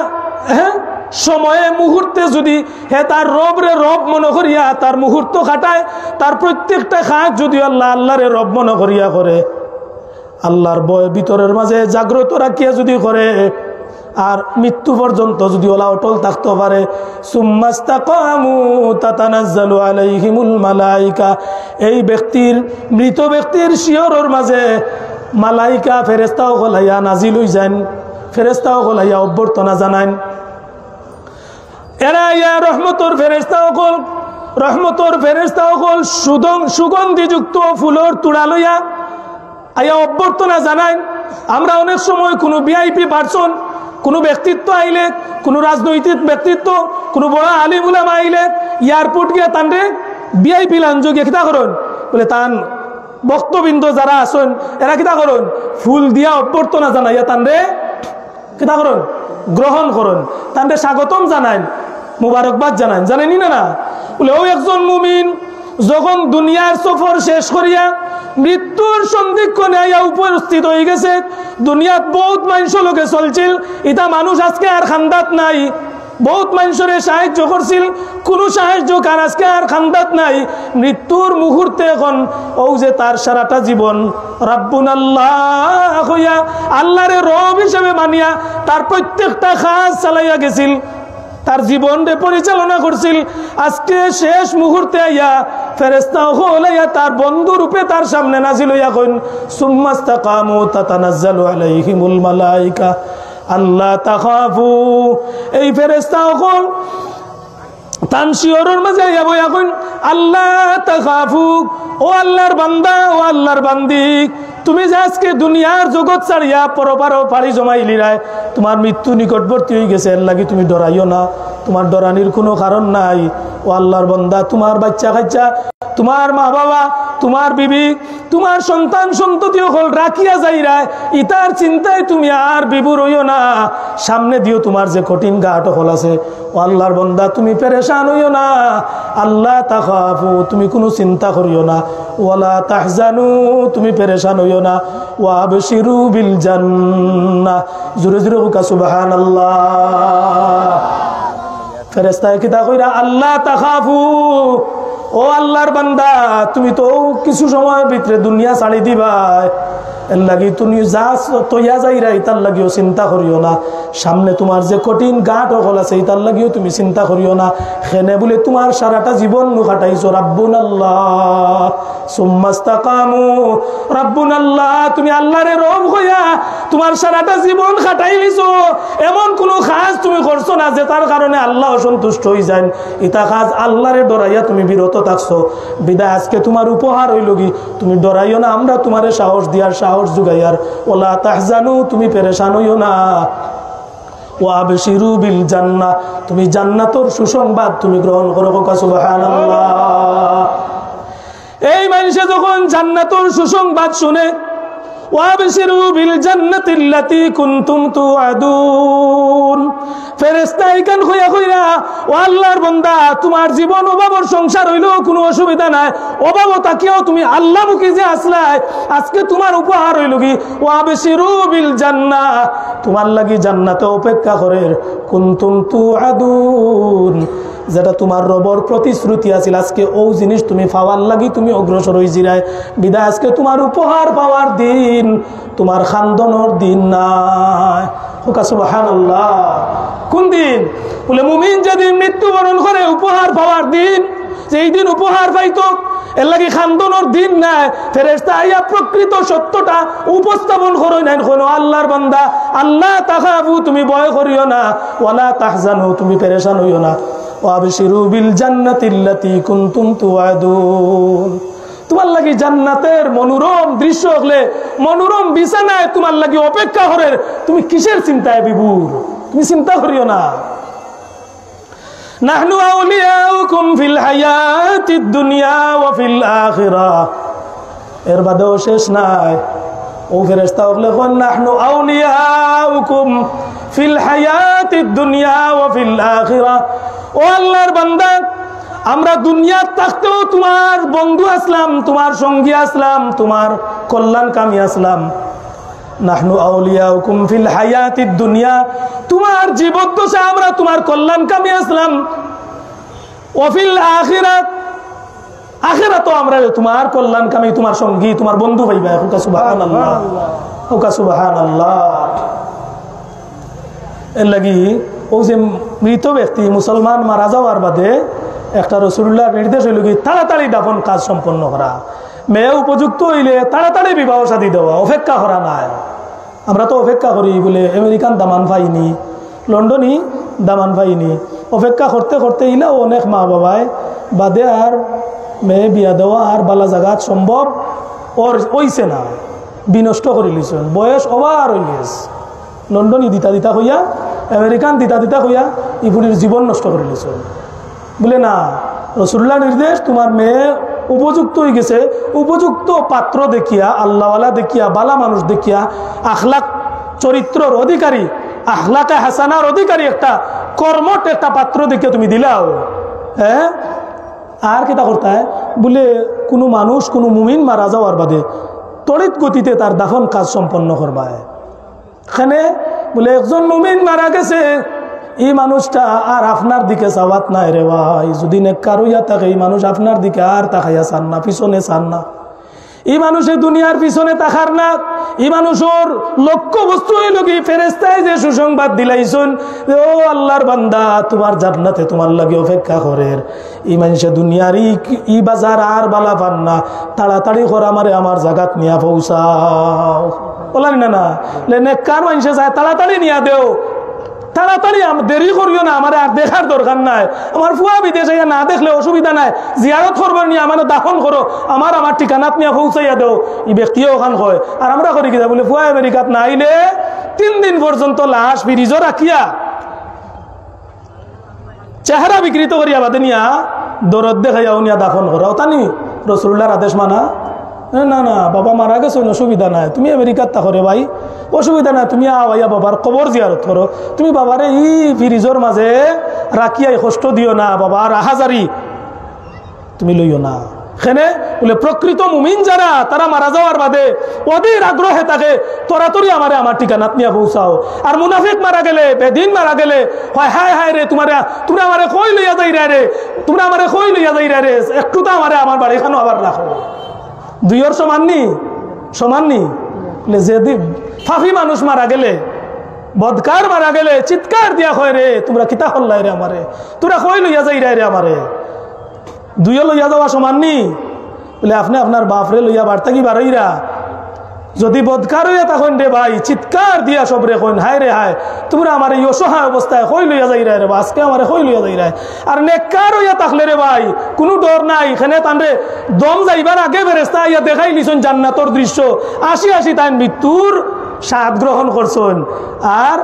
সময়ে মুহূর্তে যদি হে তার রবরে রব মনে করিয়া তার মুহূর্ত কাটায় তার প্রত্যেকটা কাজ যদি আল্লাহরে রব মনে করিয়া করে আল্লাহর ভয় ভিতরের মাঝে জাগ্রত রাখিয়া যদি করে আর মৃত্যু পর্যন্ত যদি ওলা অটল থাকতে পারে সুম্মা ইসতাকামু তাতানাজ্জালু আলাইহিমুল মালাইকা এই ব্যক্তির মৃত ব্যক্তির শিয়রের মাঝে মালাইকা ফেরেশতাও গলাইয়া নাজিল হই যান ফেরেশতাও গলাইয়া অভ্যর্থনা জানান এরা ইয়া রহমতর ফেরেশতাও গল রহমতর ফেরেশতাও গল সুগন্ধিযুক্ত ফুলের তুড়া লইয়া আয়া অভ্যর্থনা জানান আমরা অনেক সময় কোনো ভিআইপি পারসন কোনো ব্যক্তিত্ব আইলে কোনো রাজনৈতিক ব্যক্তিত্ব কোনো বড় আলিম উলামা আইলে এয়ারপোর্ট গিয়া তানরে ভিআইপি লাঞ্জ গিয়ে কিতা করুন বলে তান ভক্তবৃন্দ যারা আসেন এরা কিতা করুন ফুল দিয়া অভ্যর্থনা জানাইয়া তানরে কিতা করুন গ্রহণ করুন তানরে স্বাগতম জানান মুবারকবাদ জানান জানেনি না বলে ও একজন মুমিন যখন দুনিয়ার সফর শেষ করিয়া মৃত্যুর সন্ধিক্ষণে আইয়া উপস্থিত হয়ে গেছে দুনিয়াত বহুত মানুষ লোকে চলছিল এটা মানুষ আজকে আর খান্দাত নাই বহুত মানুষের সাহায্য করছিল কোনো সাহায্য কার আজকে আর খান্দাত নাই মৃত্যুর মুহূর্তে এখন ও যে তার সারাটা জীবন রাব্বুনাল্লাহ হইয়া আল্লাহরে রব হিসেবে মানিয়া তার প্রত্যেকটা কাজ চালাইয়া গেছিল তার জীবনকে পরিচালনা করছিল আজকে শেষ মুহূর্তে আইয়া ফেরেশতা হলাইয়া তার বন্ধু রূপে তার সামনে নাজিল হইয়া কইন সুম্মা ইসতাকামু তাতানাজ্জালু আলাইহিমুল মালাইকা আল্লাহ তাখাফু এই ফেরেশতা হল তান শিয়রের মাঝে আইয়া বইয়া কইন আল্লাহ তাখাফু, ও আল্লাহর বান্দা, ও আল্লাহর বান্দি, তুমি যে আজকে দুনিয়ার জগৎ ছাড়িয়া পরপারও পাড়ি জমাইলি রায়, তোমার মৃত্যু নিকটবর্তী হয়ে গেছে, এর লাগি তুমি ডরাইও না, তোমার ডরানির কোনো কারণ নাই। ও আল্লাহর বান্দা, তোমার বাচ্চা কাচ্চা, তোমার মা বাবা, তোমার বিবি, তোমার সন্তান সন্ততি হল রাখিয়া যাইরায়, ইতার চিন্তায় তুমি আর বিভোর হইও না। সামনে দিও তোমার যে কঠিন ঘাট হল আছে, ও আল্লাহর বান্দা তুমি পেরেশান হইও না। আল্লাহ তাখাফু, তুমি কোনো চিন্তা করিও না। ওয়ালা তাহজানু, তুমি পেরেশান হইও না। ওয়াবশিরু বিল জান্নাহ, জোরে জোরে হুকা সুবহানাল্লাহ। ফেরেশতায়ে কিতা কইরা, আল্লাহ তাখাফু, ও আল্লাহর বান্দা, তুমি তো কিছু সময়ের ভিতরে দুনিয়া ছাড়ি দিবাই, এর লাগি তুমি যা তৈয়া যাইরাই তার লাগিও চিন্তা করিও না। সামনে তোমার যে কঠিন ঘাট হল আছে তার লাগিও তুমি চিন্তা করিও না। খেনে বলে তোমার সারাটা জীবন কাটাইছো রাব্বুনাল্লাহ সুম্মাস্তাকামু, রাব্বুনাল্লাহ, তুমি আল্লাহরে রব হইয়া তোমার সারাটা জীবন কাটাই লিছো, এমন কোনো কাজ তুমি করছো না যে তার কারণে আল্লাহ অসন্তুষ্ট হয়ে যান। ইতা কাজ আল্লাহরে ডরাইয়া তুমি বিরত থাকছো, বিদায় আজকে তোমার উপহার হইল কি, তুমি ডরাইও না, আমরা তোমারে সাহস দিয়ার সাহস জুগাইয়ার। ওলা তাহজানু, তুমি পেরেশান হইও না। ওয়াবশিরু বিল জান্নাহ, তুমি জান্নাতের সুসংবাদ তুমি গ্রহণ করো। সুবহানাল্লাহ। এই মানুষে যখন জান্নাতের সুসংবাদ শুনে, ওয়াবশিরু বিল জান্নাতিল্লাতী কুনতুম তুআদুন, ফেরেশতা ইকান কইয়া কইরা, ও আল্লাহর বান্দা, তোমার জীবন অভাবর সংসার হইলেও কোনো অসুবিধা নাই, অভাব তাকিও তুমি আল্লাহমুখী যে আসলাই, আজকে তোমার উপহার হইল কি, ওয়াবশিরু বিল জান্নাহ, তোমার লাগি জান্নাতে অপেক্ষা করে, কুনতুম তুআদুন, যেটা তোমার রবর প্রতিশ্রুতি আছিল, আজকে ও জিনিস তুমি পাওয়ার লাগি তুমি অগ্রসর হয়ে জিরায়। বিদায় আজকে তোমার উপহার পাওয়ার দিন, তোমার খান্দনের দিন নাই। সুবহানাল্লাহ। কোন দিন? বলে মুমিন যেদিন মৃত্যুবরণ করে উপহার পাওয়ার দিন, যেই দিন উপহার পাইতো, এর লাগি খান্দনের দিন নাই। ফেরেশতা আইয়া প্রকৃত সত্যটা উপস্থাপন করে নেন। কোনো আল্লাহর বান্দা, আল্লাহ তাখাফু, তুমি ভয় করিও না। ওয়ালা তাহজানু, তুমি পেরেশান হইও না। ওয়াবশিরু বিল জান্নাতিল্লাতী কুনতুম তুআদুন, তোমার লাগি জান্নাতের মনোরম দৃশ্য হলে, মনোরম বিছানায় তোমার লাগি অপেক্ষা করে, তুমি কিসের চিন্তায় বিভোর? তুমি চিন্তা করিও না। নাহনু আউলিয়াউকুম ফিল হায়াতিদ দুনিয়া ওয়া ফিল আখিরাহ, এর বাদেও শেষ নাই। ও ফেরেশতা হলে কোন নাহনু আউলিয়াউকুম ফিল হায়াতিদ দুনিয়া ওয়া ফিল আখিরাহ, ও আল্লাহর বান্দা, আমরা দুনিয়ার থাকতেও তোমার বন্ধু আসলাম, তোমার সঙ্গী আসলাম, তোমার কল্যাণকামী আসলাম। নাহনু আউলিয়াউকুম ফিল হায়াতিদ দুনিয়া, তোমার জীবদ্দশা আমরা তোমার কল্যাণকামী আসলাম। ওয়া ফিল আখিরাত, আখিরাতও আমরা তোমার কল্যাণকামী, তোমার সঙ্গী, তোমার বন্ধু পাইবা। সুবহানাল্লাহ, সুবহানাল্লাহ। এর লাগি ও যে মৃত ব্যক্তি মুসলমান মারা যাওয়ার বাদে একটা রাসূলুল্লাহর নির্দেশ হইল কি, তাড়াতাড়ি দাফন কাজ সম্পন্ন করা, মেয়ে উপযুক্ত হইলে তাড়াতাড়ি বিবাহ শাদী দেওয়া, অপেক্ষা করা নাই। আমরা তো অপেক্ষা করি, বলে আমেরিকান দামান পাইনি, লন্ডনই দামান পাইনি, অপেক্ষা করতে করতে ইলা অনেক মা বাবায় বাদে আর মেয়ে বিয়া দেওয়া আর বালা জাগাত সম্ভব ওর হইছে না, বিনষ্ট করে লিছেন, বয়স ওভার হয়ে গেছে। লন্ডনই দিতা দিতা হইয়া, আমেরিকান দিতা দিতা হইয়া ইপুরির জীবন নষ্ট করে লিছেন। বলে না, রাসূলুল্লাহ নির্দেশ, তোমার মেয়ে উপযুক্ত হয়ে গেছে, উপযুক্ত পাত্র দেখিয়া, আল্লাহওয়ালা দেখিয়া, বালা মানুষ দেখিয়া, আখলাক চরিত্রর অধিকারী, আখলাকে হাসানার অধিকারী একটা কর্মঠ একটা পাত্র দেখিয়া তুমি দিলাও। হ্যাঁ, আর কিতা করতে হয় বলে, কোনো মানুষ কোনো মুমিন মারা যাওয়ার বাদে তড়িৎ গতিতে তার দাফন কাজ সম্পন্ন করবায়। এখানে বলে একজন মুমিন মারা গেছে, এই মানুষটা আর আপনার দিকে চাওয়াত নাই রে ভাই, যদি নেককার হইয়া থাকে এই মানুষ আপনার দিকে আর তাকাইয়া চান না, পিছনে চান না। এই মানুষের দুনিয়ার পিছনে তাকার না, এই মানুষের লক্ষ্য বস্তু হইল কি, ফেরেশতায় যে সুসংবাদ দিলাইছেন, ও আল্লাহর বান্দা, তোমার জান্নাতে তোমার লাগে অপেক্ষা করে। এই মানুষের দুনিয়ার ই বাজার আর বালা পান না, তাড়াতাড়ি করে আমারে আমার জায়গাত নিয়া পৌঁছাও। বলেন না, না নেককার মানুষে যায় তাড়াতাড়ি নিয়া দেও, তাড়াতাড়ি দেরি করিও না, আমার আর দেখার দরকার নাই। আমার ফুয়া বিদেশে না দেখলে অসুবিধা নাই, জিয়ারত করবেন নিয়ে আমার দাফন করো, আমার ঠিকানাত নিয়ে পৌঁছাইয়া দেও, এই ব্যক্তিও ওখান হয়। আর আমরা করি কিনা বলে ফুয়া আমেরিকাত না আইলে 3 দিন পর্যন্ত লাশ ফ্রিজও রাখিয়া চেহারা বিকৃত করিয়া বাদে নিয়া দরদ দেখাইয়া নিয়া দাফন করা, ওটা নি রাসূলুল্লাহর আদেশ মানা? না না, বাবা মারা গেছে, অসুবিধা নাই, তুমি আমেরিকাত থাকরে ভাই, অসুবিধা নাই, তুমি আওয়াইয়া বাবার কবর জিয়ারত করো। তুমি বাবারে ই ফ্রিজর মাঝে রাখিয়া কষ্ট দিও না, বাবার আহাজারি তুমি লইও না। এখানে বলে প্রকৃত মুমিন যারা, তারা মারা যাওয়ার বাদে ওদের আগ্রহে থাকে তরাতরি আমার ঠিকানাত নিয়ে পৌঁছাও। আর মুনাফিক মারা গেলে, বেদিন মারা গেলে হয় হায় হায় রে, তোমরা আমারে কই লইয়া যাই রে, তোমরা আমারে কই লইয়া যাই রে, একটু তো আমার বাড়িখানো আবার রাখো। দুইয়ের সমান নি যে ফাফি মানুষ মারা গেলে, বদকার মারা গেলে চিৎকার দিয়া হয় রে, তোমরা কিতা হল্লাই রে আমারে, তোরা কই লইয়া যাই রে আমারে, দুইও লইয়া যাওয়া সমান নি? বলে আপনি আপনার বাপরে লইয়া বাড়তা কি বাড়াইরা, যদি বদকার হইয়া তখন রে ভাই চিৎকার দিয়া সব রে কইন হায় রে হায়, তোমরা আমার এই অসহায় অবস্থায় কই লইয়া যাই রে, আজকে আমার কই লইয়া যাই রে। আর নেককার হইয়া থাকলে রে ভাই কোনো ডর নাই, এখানে তানরে দম যাইবার আগে ফেরেশতা ইয়া দেখাই লিছন জান্নাতর দৃশ্য, আসি তাই মৃত্যুর স্বাদ গ্রহণ করছেন। আর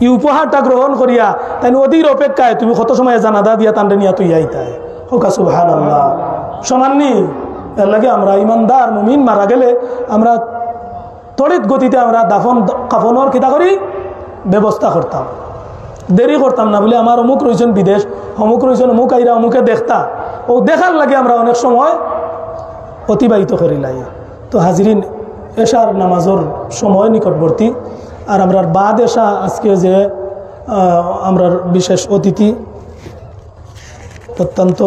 এই উপহারটা গ্রহণ করিয়া তাই অধীর অপেক্ষায় তুমি কত সময় জানাদা দিয়া তানরে নিয়া তুই আইতায় হোকা সুবহানাল্লাহ। সমাননি? এর লাগে আমরা ইমানদার মুমিন মারা গেলে আমরা তড়িৎ গতিতে আমরা দাফন কাফনের কিতা করি ব্যবস্থা করতাম, দেরি করতাম না। বলে আমার অমুক রয়েছেন বিদেশ, অমুক রয়েছেন অমুক আইরা, অমুকে দেখতা, ও দেখার লাগে আমরা অনেক সময় অতিবাহিত করি লাই। তো হাজিরিন, এশার নামাজের সময় নিকটবর্তী, আর আমরা বাদ এশা আজকে যে আমরা বিশেষ অতিথি, অত্যন্ত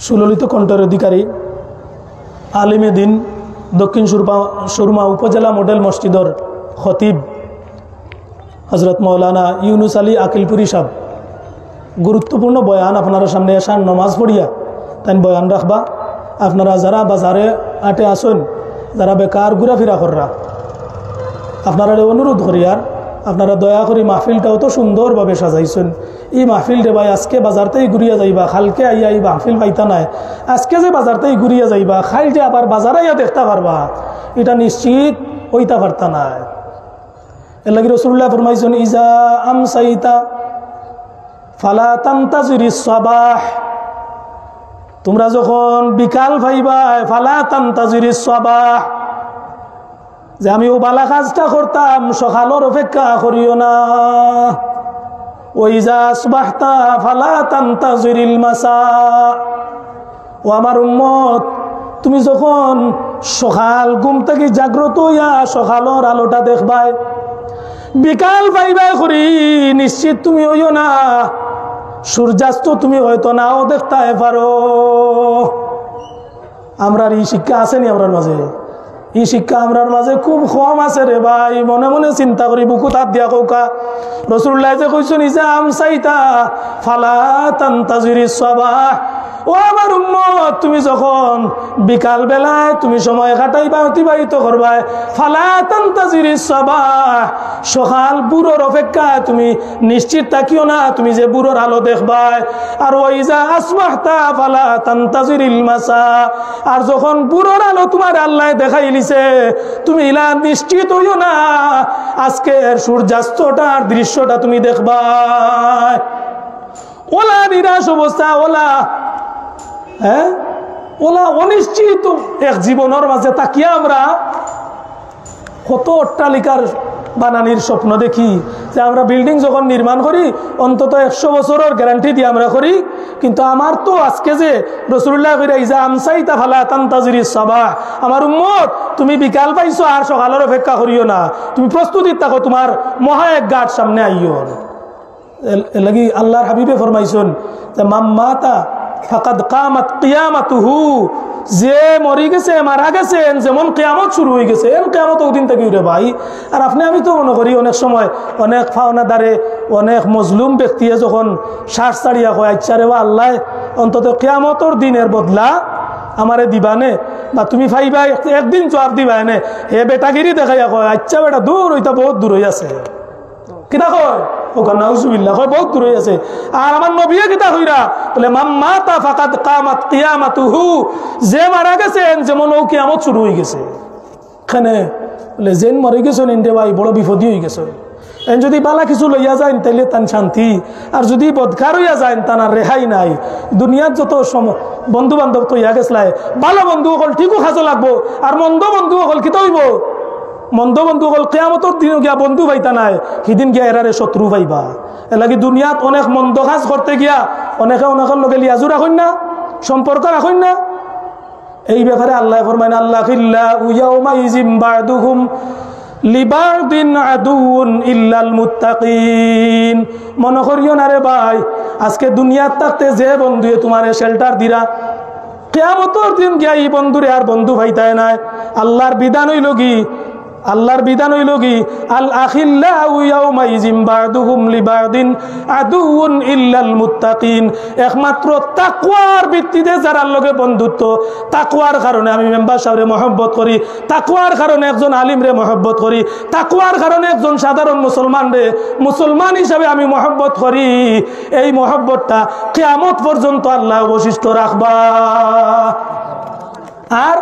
সুললিত কণ্ঠের অধিকারী, আলিমে দিন, দক্ষিণ সুরমা উপজেলা মডেল মসজিদর খতিব হজরত মৌলানা ইউনুস আলী আকিলপুরি সাহেব গুরুত্বপূর্ণ বয়ান আপনারা সামনে এসার নমাজ পড়িয়া তাই বয়ান রাখবা। আপনারা যারা বাজারে আটে আসেন, যারা বেকার ঘুরাফিরা কররা, আপনারা অনুরোধ করি আর আপনারা দয়া করি মাহফিলটাও তো সুন্দরভাবে সাজাইছেন। এই মাহফিলটা ভাই আজকে বাজারতেই ঘুরিয়া যাইবা, খালকে আইয়া এই মাহফিল পাইতা নাই, আজকে যে বাজারতেই ঘুরিয়া যাইবা, খাইলটা আবার বাজারে আইয়া দেখতে পারবা, এটা নিশ্চিত হইতা পারতা নাই। এর লাগি রাসূলুল্লাহ ফরমাইছেন, ইজা আমসাইতা ফালা তানতাজিরিস সাবাহ, তোমরা যখন বিকাল পাইবা ফালা তানতাজিরিস সাবাহ, যে আমি ও বালা কাজটা করতাম সকালের অপেক্ষা করিও না। ওইজা আসবাহতা ফালা তানতাজিরিল মাসা, ও আমার উম্মত তুমি যখন সকাল ঘুম থেকে জাগ্রত হইয়া সকালের আলোটা দেখবাই, বিকাল পাইবাই করি নিশ্চিত তুমি হইও না সূর্যাস্ত তুমি হয়তো নাও দেখতে পারো। আমরার এই শিক্ষা আসেনি আমরার মাঝে? এই শিক্ষা আমরার মাঝে খুব কম আছে রে ভাই। মনে মনে চিন্তা করি বুকু তাত দিয়া কৌকা রাসূলুল্লাহ যে কইছেন, ইজা আমসাইতা ফালা তানতাজিরিস সাবাহ, ও আমার উম্মত তুমি যখন বিকাল বেলায় তুমি সময় কাটাইবা, অতিবাহিত করবা, ফালা তানতাজিরিস সাবাহ, সকাল বুড়োর অপেক্ষায় তুমি নিশ্চিত থাকিও না তুমি যে বুড়োর আলো দেখবা। আর ওইজা আসবাহতা ফালা তানতাজিরিল মাসা, আর যখন বুড়োর আলো তোমার আল্লাহ দেখাই লিছে তুমি ইলা নিশ্চিত হইও না আজকের সূর্যাস্তটার দৃশ্যটা তুমি দেখবা। ওলা নিরাশ অবস্থা, ওলা অনিশ্চিত এক জীবনের মাঝে তাকিয়া আমরা কত অট্টালিকার বানানির স্বপ্ন দেখি, যে আমরা বিল্ডিং যখন নির্মাণ করি অন্তত 100 বছরের গ্যারান্টি দিয়ে আমরা করি। কিন্তু আমার তো আজকে যে রাসূলুল্লাহ কইরা ইজা আমসাইতা ফালা তানতাজিরিস সাবাহ, আমার উম্মত তুমি বিকাল পাইছো আর সকালের অপেক্ষা করিও না, তুমি প্রস্তুতি থাকো, তোমার মহা এক ঘাট সামনে আইও। এর লাগি আল্লাহর হাবিবে ফরমাইছেন যে মাম্মাতা ফাকাদ কামাত কিয়ামাতুহু, যে মরি গেছে মারা গেছেন যেমন কিয়ামত শুরু হয়ে গেছে, এর কিয়ামত ওদিন থেকে রে ভাই। আর আপনি আমি তো মনে করি অনেক সময় অনেক ফাওনাদারে অনেক মজলুম ব্যক্তি যখন শ্বাস ছাড়িয়া কয়, আচ্ছা রে বা আল্লাহ অন্তত কিয়ামতর দিনের বদলা আমারে দিবানে, বা তুমি ফাইবা একদিন জবাব দিবা এনে, হে বেটাগিরি দেখাইয়া কয়, আচ্ছা বেটা দূর হইতা বহুত দূর হয়ে আছে, কিতা কয় ওখানে নাউজুবিল্লাহ কয় বহুত দূরে আছে। আর আমার নবীয়ে কিতা কইরা বলে মাম্মাতা ফাকাদ কামাত কিয়ামাতুহু, যে মারা গেছেন যেমন ও কিয়ামত শুরু হয়ে গেছে। এখানে বলে যেন মরে গেছেন এনতে ভাই বড় বিপদী হয়ে গেছে। এন যদি বালা কিছু লইয়া যায় তাইলে তান শান্তি, আর যদি বদকার হইয়া যায় তান আর রেহাই নাই। দুনিয়ার যত বন্ধু বান্ধব তো ইয়া গেছলাই, ভালো বন্ধু হল ঠিকও খাজো লাগবো, আর মন্দ বন্ধু হল কিতা হইব, মন্দ বন্ধু হল কিয়ামতের দিন গিয়া বন্ধু পাইতা নাই, সেদিন গিয়া এরারে শত্রু পাইবা। এলাকি দুনিয়াত অনেক মন্দ কাজ করতে গিয়া অনেকে অনেকের লগে লিয়াজু রাখুন না, সম্পর্ক রাখুন না। এই ব্যাপারে আল্লাহ ফরমায় আল্লাহ খিল্লাহু ইয়াউমাইযিন বা'দুহুম লিবা'দিন আদুউন ইল্লাল মুত্তাকিন। মনে করিও না রে ভাই, আজকে দুনিয়াত থাকতে যে বন্ধুয়ে তোমারে শেল্টার দিরা, কিয়ামতের দিন গিয়া এই বন্ধুরে আর বন্ধু পাইতায় নাই। আল্লাহর বিধান হইল কি, আল্লাহর বিধান হইল কি আল আখিল্লাহু ইয়াউমাইযিন বা'দুহুম লিবা'দিন আদুউন ইল্লাল মুত্তাকিন। একমাত্র তাকওয়ার ভিত্তিতে যারা লগে বন্ধুত্ব, তাকওয়ার কারণে আমি মেম্বার সাহেবরে মহব্বত করি, তাকওয়ার কারণে একজন আলিমরে মহব্বত করি, তাকওয়ার কারণে একজন সাধারণ মুসলমানরে মুসলমান হিসাবে আমি মহব্বত করি, এই মহব্বতটা কিয়ামত পর্যন্ত আল্লাহ অবশিষ্ট রাখবা। আর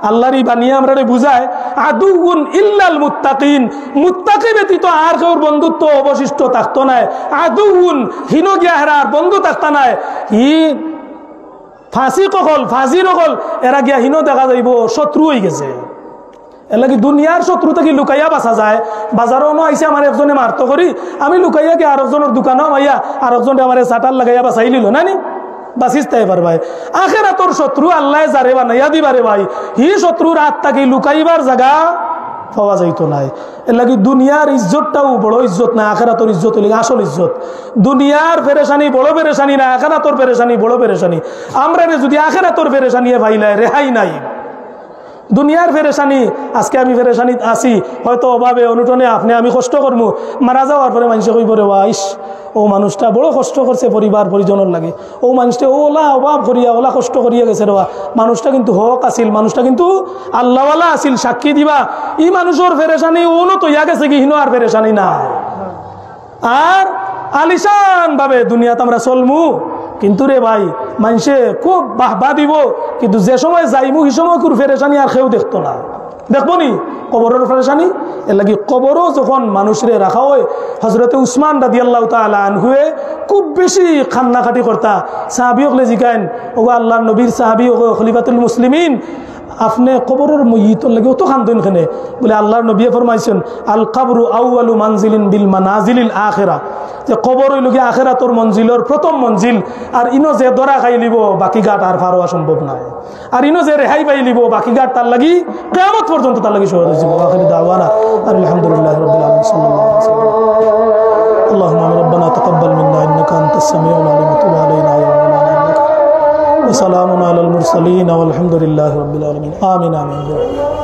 আল্লাহর এই বানিয়ে আমরা বুঝায় আদুউন ইল্লাল মুত্তাকিন, মুত্তাকি ব্যতীত আর কেউর বন্ধুত্ব অবশিষ্ট থাকতো নাই। আদুউন হিনো গিয়া হেরার বন্ধু থাকতা নাই। হি ফাঁসি কখল ফাঁসি রকল এরা গিয়া হিনো দেখা যাইব শত্রু হয়ে গেছে। এর লাগি দুনিয়ার শত্রু থেকে লুকাইয়া বাঁচা যায়। বাজারও নো আইসে আমার একজনে মারতো করি, আমি লুকাইয়া গিয়ে আর একজনের দোকানও মাইয়া আর একজনে আমার চাটার লাগাইয়া বাঁচাই নিল না নি, বাঁচিস্তাই পার ভাই। আখেরাতর শত্রু আল্লাহ যারে বানাইয়া দিবারে ভাই, হি শত্রুর হাত থাকি লুকাইবার জায়গা পাওয়া যাইতো নাই। এর লাগি দুনিয়ার ইজ্জতটাও বড় ইজ্জত না, আখেরাতর ইজ্জত হইলে আসল ইজ্জত। দুনিয়ার পেরেশানি বড় পেরেশানি না, আখেরাতর পেরেশানি বড় পেরেশানি। আমরা যদি আখেরাতর পেরেশানি ভাইলাই রেহাই নাই। দুনিয়ার পেরেশানি, আজকে আমি পেরেশানি আছি হয়তো অভাবে অনুটনে আপনি আমি কষ্ট করবো, মারা যাওয়ার পরে মানুষে কইব রে ওয়াইস ও মানুষটা বড় কষ্ট করছে পরিবার পরিজনের লাগে, ও মানুষটা ওলা অভাব করিয়া ওলা কষ্ট করিয়া গেছে রে, মানুষটা কিন্তু হক আসিল, মানুষটা কিন্তু আল্লাহওয়ালা আসিল, সাক্ষী দিবা। ই মানুষের পেরেশানি ওনো তো ইয়া গেছে কি হিনো আর পেরেশানি নাই। আর আলিশান ভাবে দুনিয়াতে আমরা চলমু, কিন্তু রে ভাই মানুষে খুব বাহবা দিব, কিন্তু যে সময় যাইমু সে সময় খুব পেরেশানি আর কেউ দেখতো না। দেখবো নি কবরের পেরেশানি। এর লাগি কবরও যখন মানুষরে রাখা হয়, হজরতে উসমান রাদিয়াল্লাহু তাআলা আনহুয়ে খুব বেশি কান্নাকাটি করতা। সাহাবীসকলে জিগাইন, ওগো আল্লাহর নবীর সাহাবী, ওগো খলিফাতুল মুসলিমিন, আপনি কবরের মইয়িতর লাগে অত কান্দেন কেন? বলে আল্লাহর নবী ফরমাইছেন আল কবরু আউয়ালু মানজিলিন বিল মানাজিলিল আখিরা, যে কবর হইল গিয়ে আখিরাতর মঞ্জিলের প্রথম মঞ্জিল। আর ইনো যে দরা খাই লিব বাকি ঘাট আর পার হওয়া সম্ভব নয়। আর ইনো যে রেহাই পাই লিব বাকি ঘাট তার লাগি কিয়ামত পর্যন্ত তার লাগি সহজ হইব। আখির দাওয়ানা আলহামদুলিল্লাহি রাব্বিল আলামিন সাল্লাল্লাহু আলাইহি ওয়াসাল্লাম। আল্লাহুম্মা রাব্বানা তাকাব্বাল মিন্না ইন্নাকা আনতাস সামিউল আলিম ওয়া তুব আলাইনা ইয়া রাব্বানা ইন্নাকা ওয়া সালামুন আলাল মুরসালিন ওয়া আলহামদুলিল্লাহি রাব্বিল আলামিন। আমিন আমিন।